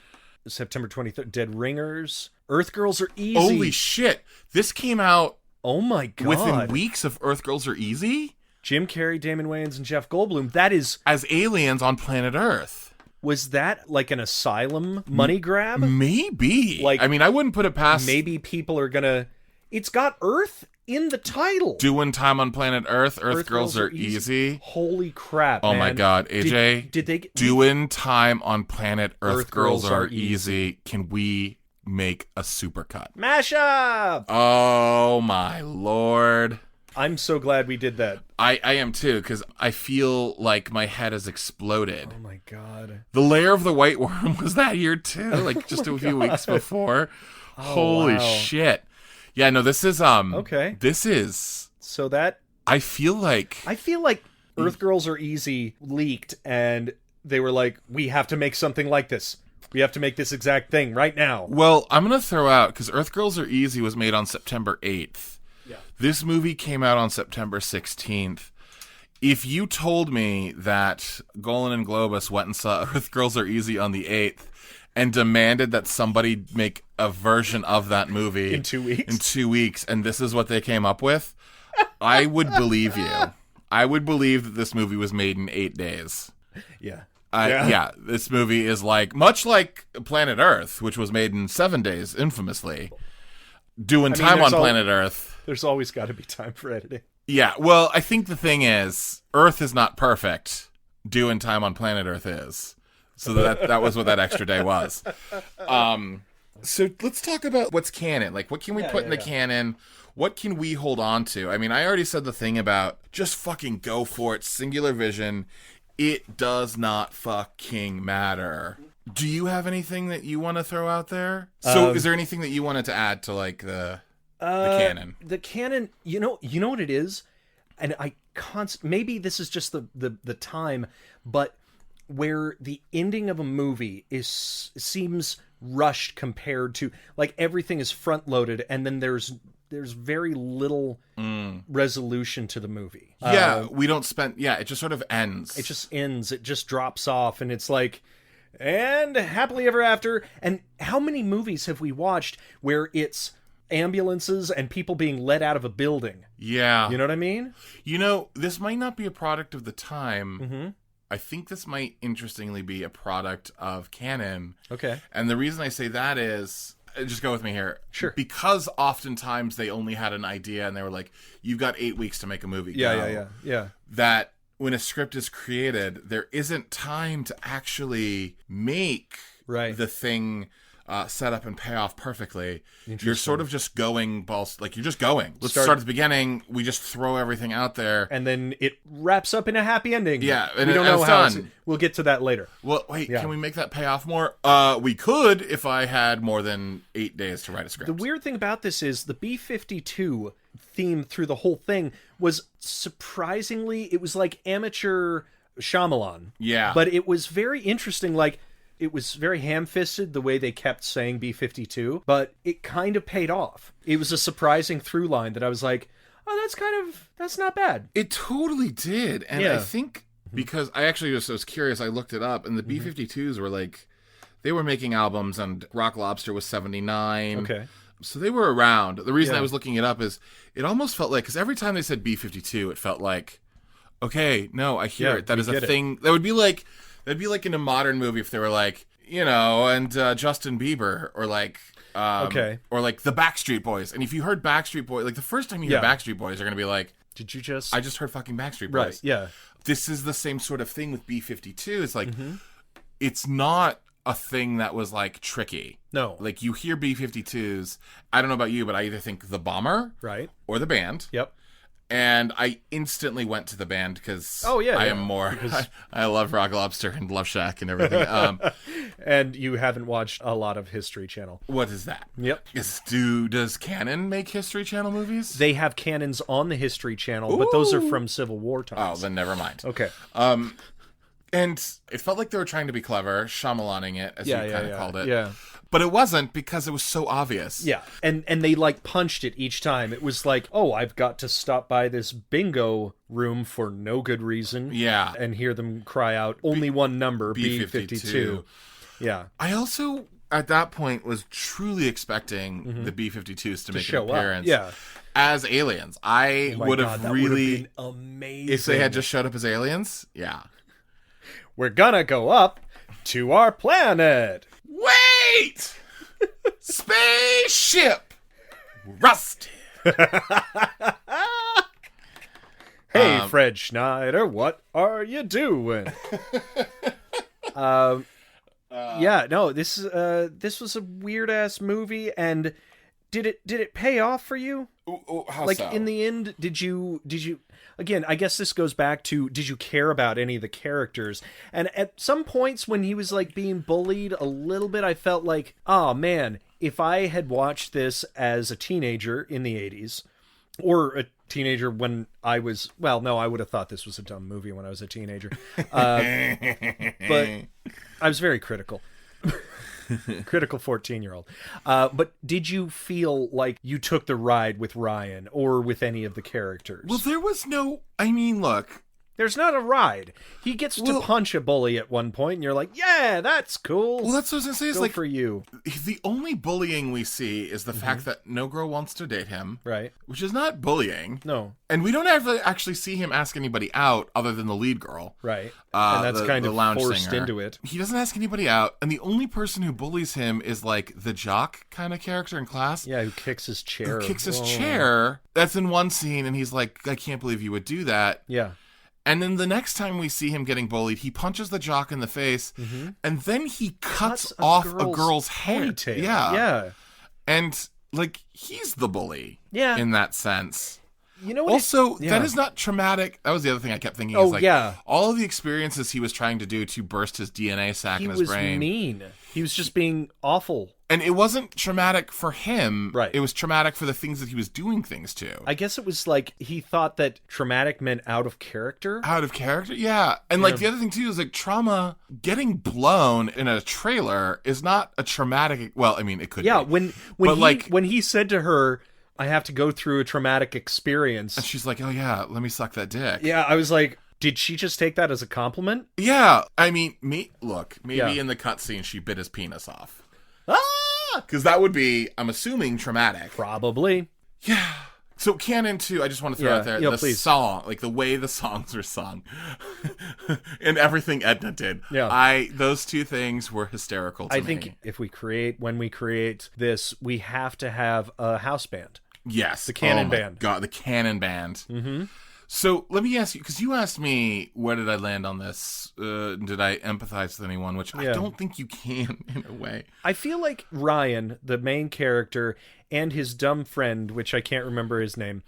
September 23rd. Dead Ringers. Earth Girls Are Easy. Holy shit. This came out oh my God. within weeks of Earth Girls Are Easy? Jim Carrey, Damon Wayans, and Jeff Goldblum. That is... As aliens on planet Earth. Was that like an asylum money grab? Maybe. Like, I mean, I wouldn't put it past... Maybe people are gonna... It's got Earth in the title. Doing Time on Planet Earth. Earth Girls Are Easy. Holy crap, Oh man. my God. AJ, did they... Doing Time on Planet Earth Girls Are Easy. Can we make a supercut? Mashup! Oh my Lord. I'm so glad we did that. I am too, because I feel like my head has exploded. Oh my God. The Lair of the White Worm was that year too, like just a few weeks before. Oh, Holy wow. shit. Yeah, no, this is okay. This is So that I feel like Earth Girls Are Easy leaked and they were like, we have to make something like this. We have to make this exact thing right now. Well, I'm going to throw out, because Earth Girls Are Easy was made on September 8th. Yeah. This movie came out on September 16th. If you told me that Golan and Globus went and saw Earth Girls Are Easy on the 8th and demanded that somebody make a version of that movie In 2 weeks? in 2 weeks, and this is what they came up with, I would believe you. I would believe that this movie was made in 8 days. Yeah. Yeah, this movie is much like Planet Earth, which was made in 7 days, infamously. Doing Time on Planet Earth. There's always got to be time for editing. Yeah, well, I think the thing is, Earth is not perfect. Doing Time on Planet Earth is. So that was what that extra day was. So let's talk about what's canon. Like, what can we put in the canon? What can we hold on to? I mean, I already said the thing about just fucking go for it, singular vision. It does not fucking matter. Do you have anything that you want to throw out there? So is there anything that you wanted to add to like the canon? The canon, you know what it is? And maybe this is just the time, but where the ending of a movie seems rushed compared to, like, everything is front loaded and then there's very little resolution to the movie. Yeah, we don't spend... Yeah, it just sort of ends. It just ends. It just drops off, and it's like, and happily ever after. And how many movies have we watched where it's ambulances and people being let out of a building? Yeah. You know what I mean? You know, this might not be a product of the time. Mm-hmm. I think this might, interestingly, be a product of canon. Okay. And the reason I say that is... Just go with me here. Sure. Because oftentimes they only had an idea and they were like, you've got 8 weeks to make a movie. Yeah. That when a script is created, there isn't time to actually make the thing set up and pay off perfectly. You're sort of just going balls, like you're just going. Let's start at the beginning. We just throw everything out there. And then it wraps up in a happy ending. Yeah. And we don't know how we'll get to that later. Well, wait, can we make that pay off more? We could if I had more than 8 days to write a script. The weird thing about this is the B-52 theme through the whole thing was surprisingly, it was like amateur Shyamalan. Yeah. But it was very interesting, like, it was very ham-fisted the way they kept saying B-52, but it kind of paid off. It was a surprising through line that I was like, oh, that's not bad. It totally did. And I think because I actually just was curious, I looked it up, and the B-52s were like, they were making albums, and Rock Lobster was 79. Okay. So they were around. The reason I was looking it up is it almost felt like, because every time they said B-52, it felt like, okay, no, I hear it. That is a thing. That would be like... That'd be like in a modern movie if they were like, you know, and Justin Bieber or like, or like the Backstreet Boys. And if you heard Backstreet Boys, like the first time you hear Backstreet Boys, you're going to be like, did you just... I just heard fucking Backstreet Boys. Right, yeah. This is the same sort of thing with B-52. It's like, it's not a thing that was like tricky. No. Like you hear B-52s, I don't know about you, but I either think the bomber or the band. Yep. And I instantly went to the band because I am more... I love Rock Lobster and Love Shack and everything. And you haven't watched a lot of History Channel. What is that? Yep. Does Canon make History Channel movies? They have canons on the History Channel, but those are from Civil War times. Oh, then never mind. Okay. And it felt like they were trying to be clever, Shyamalaning it, as you kind of called it. Yeah. But it wasn't because it was so obvious. Yeah. And they like punched it each time. It was like, oh, I've got to stop by this bingo room for no good reason. Yeah. And hear them cry out only one number, B-52. Yeah. I also at that point was truly expecting the B-52s to make an show appearance. up. Yeah. As aliens. I would have really... been amazing. If they had just showed up as aliens, yeah. We're gonna go up to our planet. Wait! Spaceship! Rusted! Hey, Fred Schneider, what are you doing? Yeah, no, this was a weird ass movie, and did it pay off for you? How Like so? in the end, did you again, I guess this goes back to, did you care about any of the characters? And at some points when he was like being bullied a little bit, I felt like, oh man, if I had watched this as a teenager in the 80s, or a teenager when I was, well, no, I would have thought this was a dumb movie when I was a teenager. But I was very critical. Critical 14-year-old. But did you feel like you took the ride with Ryan or with any of the characters? Well, there was no... I mean, look... There's not a ride. He gets to punch a bully at one point, and you're like, yeah, that's cool. Well, that's what I was going to say. Is Go like, for you. The only bullying we see is the fact that no girl wants to date him. Right. Which is not bullying. No. And we don't actually see him ask anybody out other than the lead girl. Right. And that's kind of forced singer. into it. He doesn't ask anybody out, and the only person who bullies him is like the jock kind of character in class. Yeah, who kicks his chair. Chair. That's in one scene, and he's like, I can't believe you would do that. Yeah. And then the next time we see him getting bullied, he punches the jock in the face, and then he cuts off a girl's hair. Ponytail. Yeah. Yeah. And, like, he's the bully. Yeah. In that sense. You know what? Also, that is not traumatic. That was the other thing I kept thinking. Oh, is like, yeah. all of the experiences he was trying to do to burst his DNA sac in his brain. He was mean. He was just being awful. And it wasn't traumatic for him. Right. It was traumatic for the things that he was doing things to. I guess it was like he thought that traumatic meant out of character. Out of character? Yeah. And like the other thing too is like trauma, getting blown in a trailer is not a traumatic, well, I mean, it could be. Yeah, when he said to her, I have to go through a traumatic experience. And she's like, oh yeah, let me suck that dick. Yeah, I was like, did she just take that as a compliment? Yeah. I mean, maybe in the cutscene she bit his penis off. Because that would be, I'm assuming, traumatic. Probably. Yeah. So Canon 2, I just want to throw out there, please. Song, like the way the songs are sung and everything Edna did. Yeah. Those two things were hysterical to me. I think when we create this, we have to have a house band. Yes. The Cannon Band. God, the Cannon Band. Mm-hmm. So let me ask you, because you asked me, where did I land on this? Did I empathize with anyone? Which I don't think you can, in a way. I feel like Ryan, the main character, and his dumb friend, which I can't remember his name.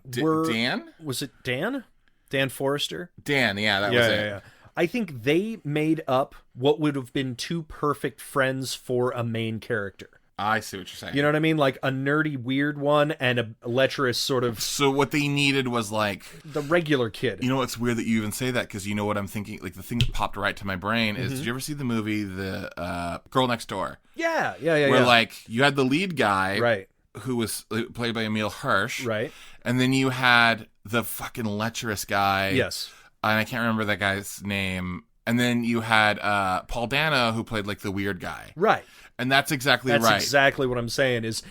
Dan? Was it Dan? Dan Forrester? Dan, yeah, that was it. Yeah. I think they made up what would have been two perfect friends for a main character. I see what you're saying. You know what I mean? Like a nerdy, weird one and a lecherous sort of... So what they needed was like... the regular kid. You know, it's weird that you even say that, because you know what I'm thinking? Like the thing that popped right to my brain is, did you ever see the movie, The Girl Next Door? Yeah. Where like, you had the lead guy... Right. Who was played by Emil Hirsch. Right. And then you had the fucking lecherous guy. Yes. And I can't remember that guy's name. And then you had Paul Dano, who played like the weird guy. Right. And that's exactly right. That's exactly what I'm saying is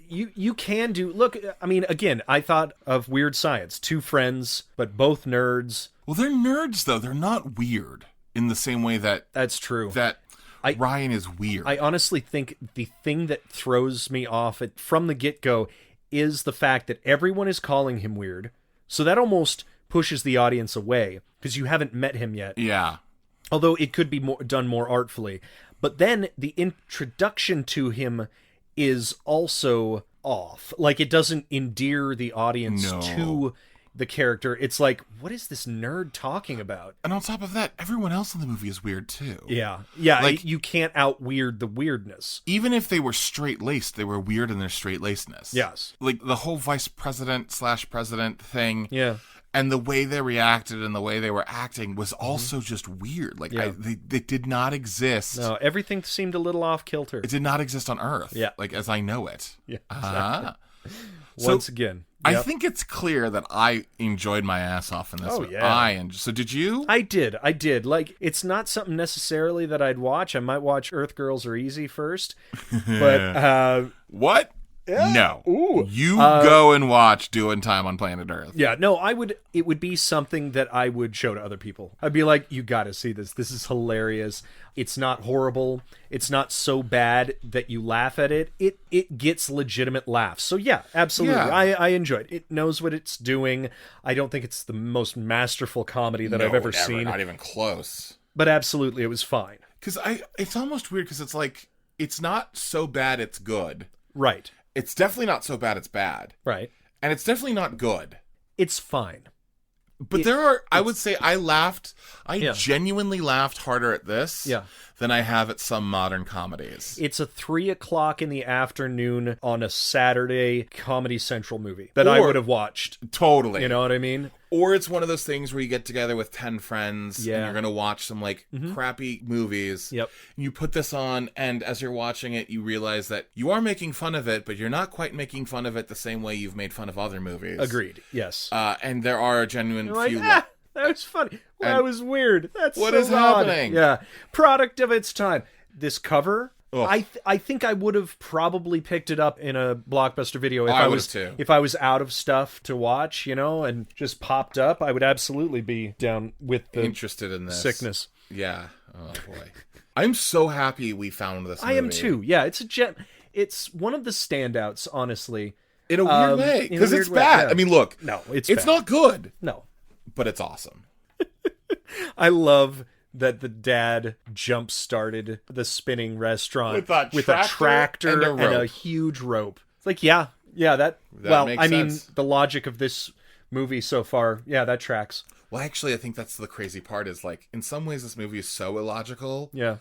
you can do... Look, I mean, again, I thought of Weird Science. Two friends, but both nerds. Well, they're nerds, though. They're not weird in the same way that... That's true. That Ryan is weird. I honestly think the thing that throws me off from the get-go is the fact that everyone is calling him weird. So that almost pushes the audience away, because you haven't met him yet. Yeah. Although it could be done more artfully. But then the introduction to him is also off. Like, it doesn't endear the audience to the character. It's like, what is this nerd talking about? And on top of that, everyone else in the movie is weird, too. Yeah, like, you can't out-weird the weirdness. Even if they were straight-laced, they were weird in their straight-lacedness. Yes. Like, the whole vice president/president thing... Yeah. And the way they reacted and the way they were acting was also just weird. Like, they did not exist. No, everything seemed a little off kilter. It did not exist on Earth. Yeah. Like, as I know it. Yeah. Exactly. once again. I Yep. think it's clear that I enjoyed my ass off in this one. Yeah. So did you? I did. Like, it's not something necessarily that I'd watch. I might watch Earth Girls Are Easy first. But, What? yeah. No. Ooh. You go and watch Doin Time on Planet Earth. Yeah, no, it would be something that I would show to other people. I'd be like, you gotta see this. This is hilarious. It's not horrible. It's not so bad that you laugh at it. It gets legitimate laughs. So yeah, absolutely. Yeah. I enjoyed it. It knows what it's doing. I don't think it's the most masterful comedy that I've ever seen. Not even close. But absolutely, it was fine. Because it's almost weird because it's like, it's not so bad it's good. Right. It's definitely not so bad it's bad. Right. And it's definitely not good. It's fine. But I would say I laughed. I genuinely laughed harder at this than I have at some modern comedies. It's a 3:00 in the afternoon on a Saturday Comedy Central movie that I would have watched. Totally. You know what I mean? Or it's one of those things where you get together with 10 friends and you're going to watch some like crappy movies. Yep. You put this on, and as you're watching it, you realize that you are making fun of it, but you're not quite making fun of it the same way you've made fun of other movies. Agreed. Yes. And there are a genuine You're few... like, that was funny. That was weird. That's what so is odd. happening? Yeah. Product of its time. This cover... Ugh. I think I would have probably picked it up in a Blockbuster video if I was out of stuff to watch, and just popped up. I would absolutely be down with the interested in this sickness. Yeah. Oh boy. I'm so happy we found this movie. I am too. Yeah, it's a gem. It's one of the standouts, honestly. In a weird way, because it's bad. Yeah. I mean, look, no, it's not good. No, but it's awesome. I love that the dad jump-started the spinning restaurant with a tractor and a huge rope. It's like, that makes sense. The logic of this movie so far, that tracks. Well, actually, I think that's the crazy part is, like, in some ways this movie is so illogical. Yeah.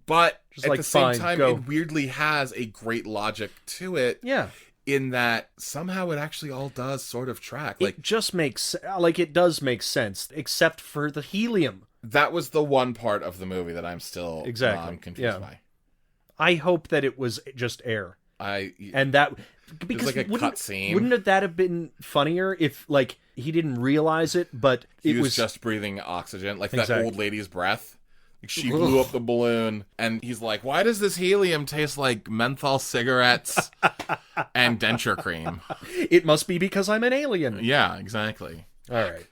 But just at like, the same fine, time, go. it weirdly has a great logic to it. Yeah. In that somehow it actually all does sort of track. It just makes, it does make sense, except for the helium. That was the one part of the movie that I'm still confused by. I hope that it was just air. Because like a cut scene. Wouldn't that have been funnier if, like, he didn't realize it, but he was just breathing oxygen, like that old lady's breath. She blew up the balloon, and he's like, "Why does this helium taste like menthol cigarettes and denture cream?" It must be because I'm an alien. Yeah, exactly. All right.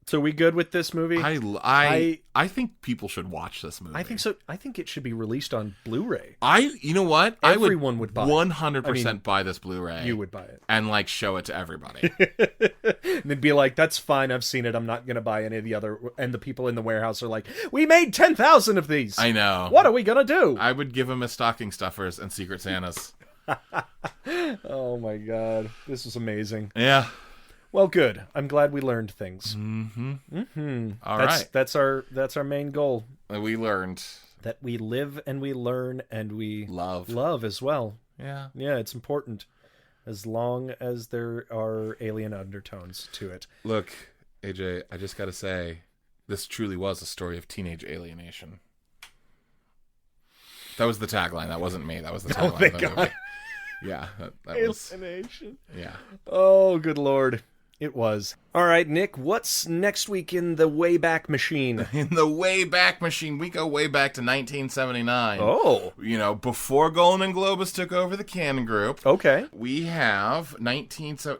So we good with this movie? I think people should watch this movie. I think so. I think it should be released on Blu-ray. You know what? Everyone would buy it. 100% buy this Blu-ray. You would buy it. And, like, show it to everybody. And they'd be like, that's fine, I've seen it, I'm not going to buy any of the other... And the people in the warehouse are like, we made 10,000 of these! I know. What are we going to do? I would give them as stocking stuffers and Secret Santas. Oh my god. This was amazing. Yeah. Well, good. I'm glad we learned things. All right. That's our main goal. We learned that we live and we learn and we love as well. Yeah. Yeah, it's important as long as there are alien undertones to it. Look, AJ, I just got to say, this truly was a story of teenage alienation. That was the tagline. That wasn't me. That was the tagline of the movie. Yeah, that was alienation. Yeah. Oh, good Lord. It was. All right, Nick, what's next week in the Wayback Machine? In the Wayback Machine, we go way back to 1979. Oh. Before Golden Globus took over the Cannon Group. Okay. We have I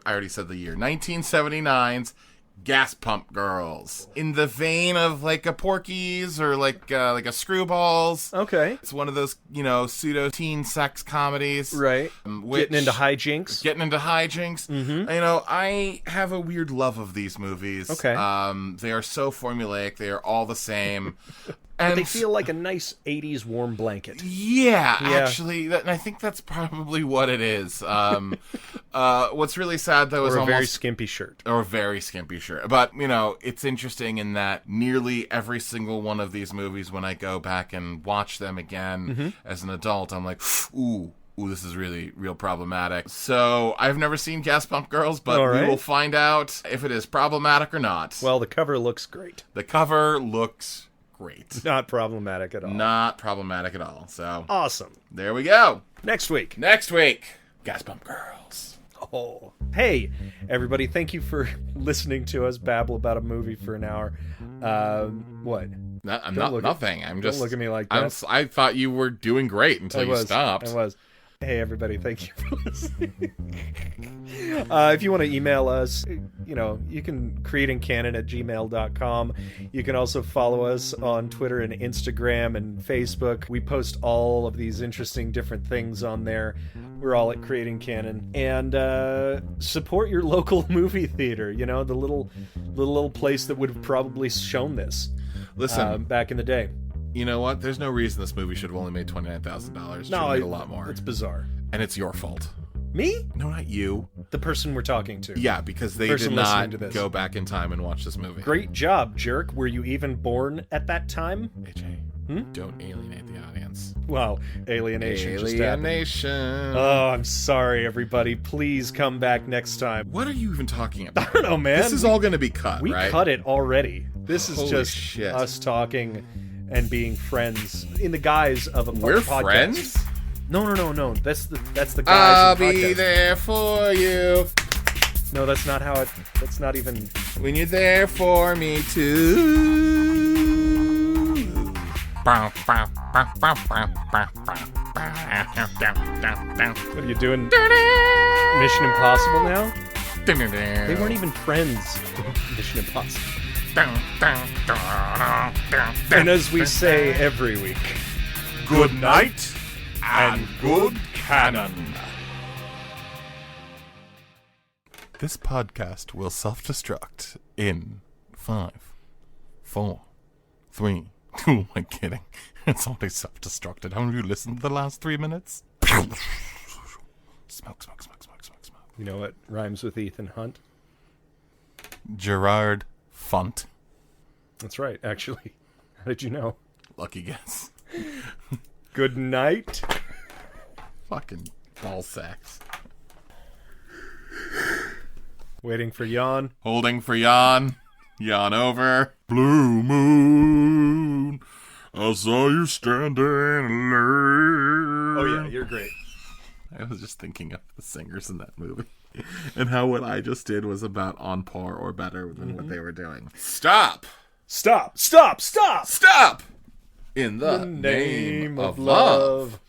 already said the year. 1979's Gas Pump Girls. In the vein of like a Porky's or like a Screwballs. Okay. It's one of those, pseudo-teen sex comedies. Right. Getting into hijinks. Mm-hmm. I have a weird love of these movies. Okay. They are so formulaic. They are all the same. And they feel like a nice 80s warm blanket. Yeah. Actually, I think that's probably what it is. What's really sad, though, is a very skimpy shirt. Or a very skimpy shirt. But, it's interesting in that nearly every single one of these movies, when I go back and watch them again as an adult, I'm like, ooh, this is really real problematic. So I've never seen Gas Pump Girls, but we will find out if it is problematic or not. Well, the cover looks great. The cover looks great. Not problematic at all. Not problematic at all. So awesome. There we go. Next week, Gas Pump Girls. Oh. Hey, everybody, thank you for listening to us babble about a movie for an hour. What? Nothing. I'm just. Don't look at me like that. I thought you were doing great until you stopped. I was. Hey, everybody, thank you for listening. If you want to email us, you can creatingcanon@gmail.com. You can also follow us on Twitter and Instagram and Facebook. We post all of these interesting different things on there. We're all at Creating Canon. And support your local movie theater, the little place that would have probably shown this. Listen, back in the day. You know what? There's no reason this movie should have only made $29,000. No, made a lot more. It's bizarre. And it's your fault. Me? No, not you. The person we're talking to. Yeah, because they did not go back in time and watch this movie. Great job, jerk. Were you even born at that time? AJ, don't alienate the audience. Wow, alienation just happened. Alienation. Oh, I'm sorry, everybody. Please come back next time. What are you even talking about? I don't know, man. This is all going to be cut, we right? We cut it already. This is Holy just shit. Us talking and being friends in the guise of a We're podcast. Friends? No. That's the guys. I'll be there for you. No, that's not how it. That's not even. When you're there for me too. What are you doing? Mission Impossible now? They weren't even friends. Mission Impossible. And as we say every week, good night and good canon. This podcast will self-destruct in 5, 4, 3, 2. Am I kidding? It's already self-destructed. Haven't you listened to the last 3 minutes? Smoke. You know what rhymes with Ethan Hunt? Gerard Funt. That's right, actually. How did you know? Lucky guess. Good night. Fucking ball sacks. Waiting for yawn. Holding for yawn. Yawn over. Blue moon, I saw you standing alone. Oh yeah, you're great. I was just thinking of the singers in that movie. And how what I just did was about on par or better than what they were doing. Stop! Stop! Stop! Stop! Stop! In the name of love.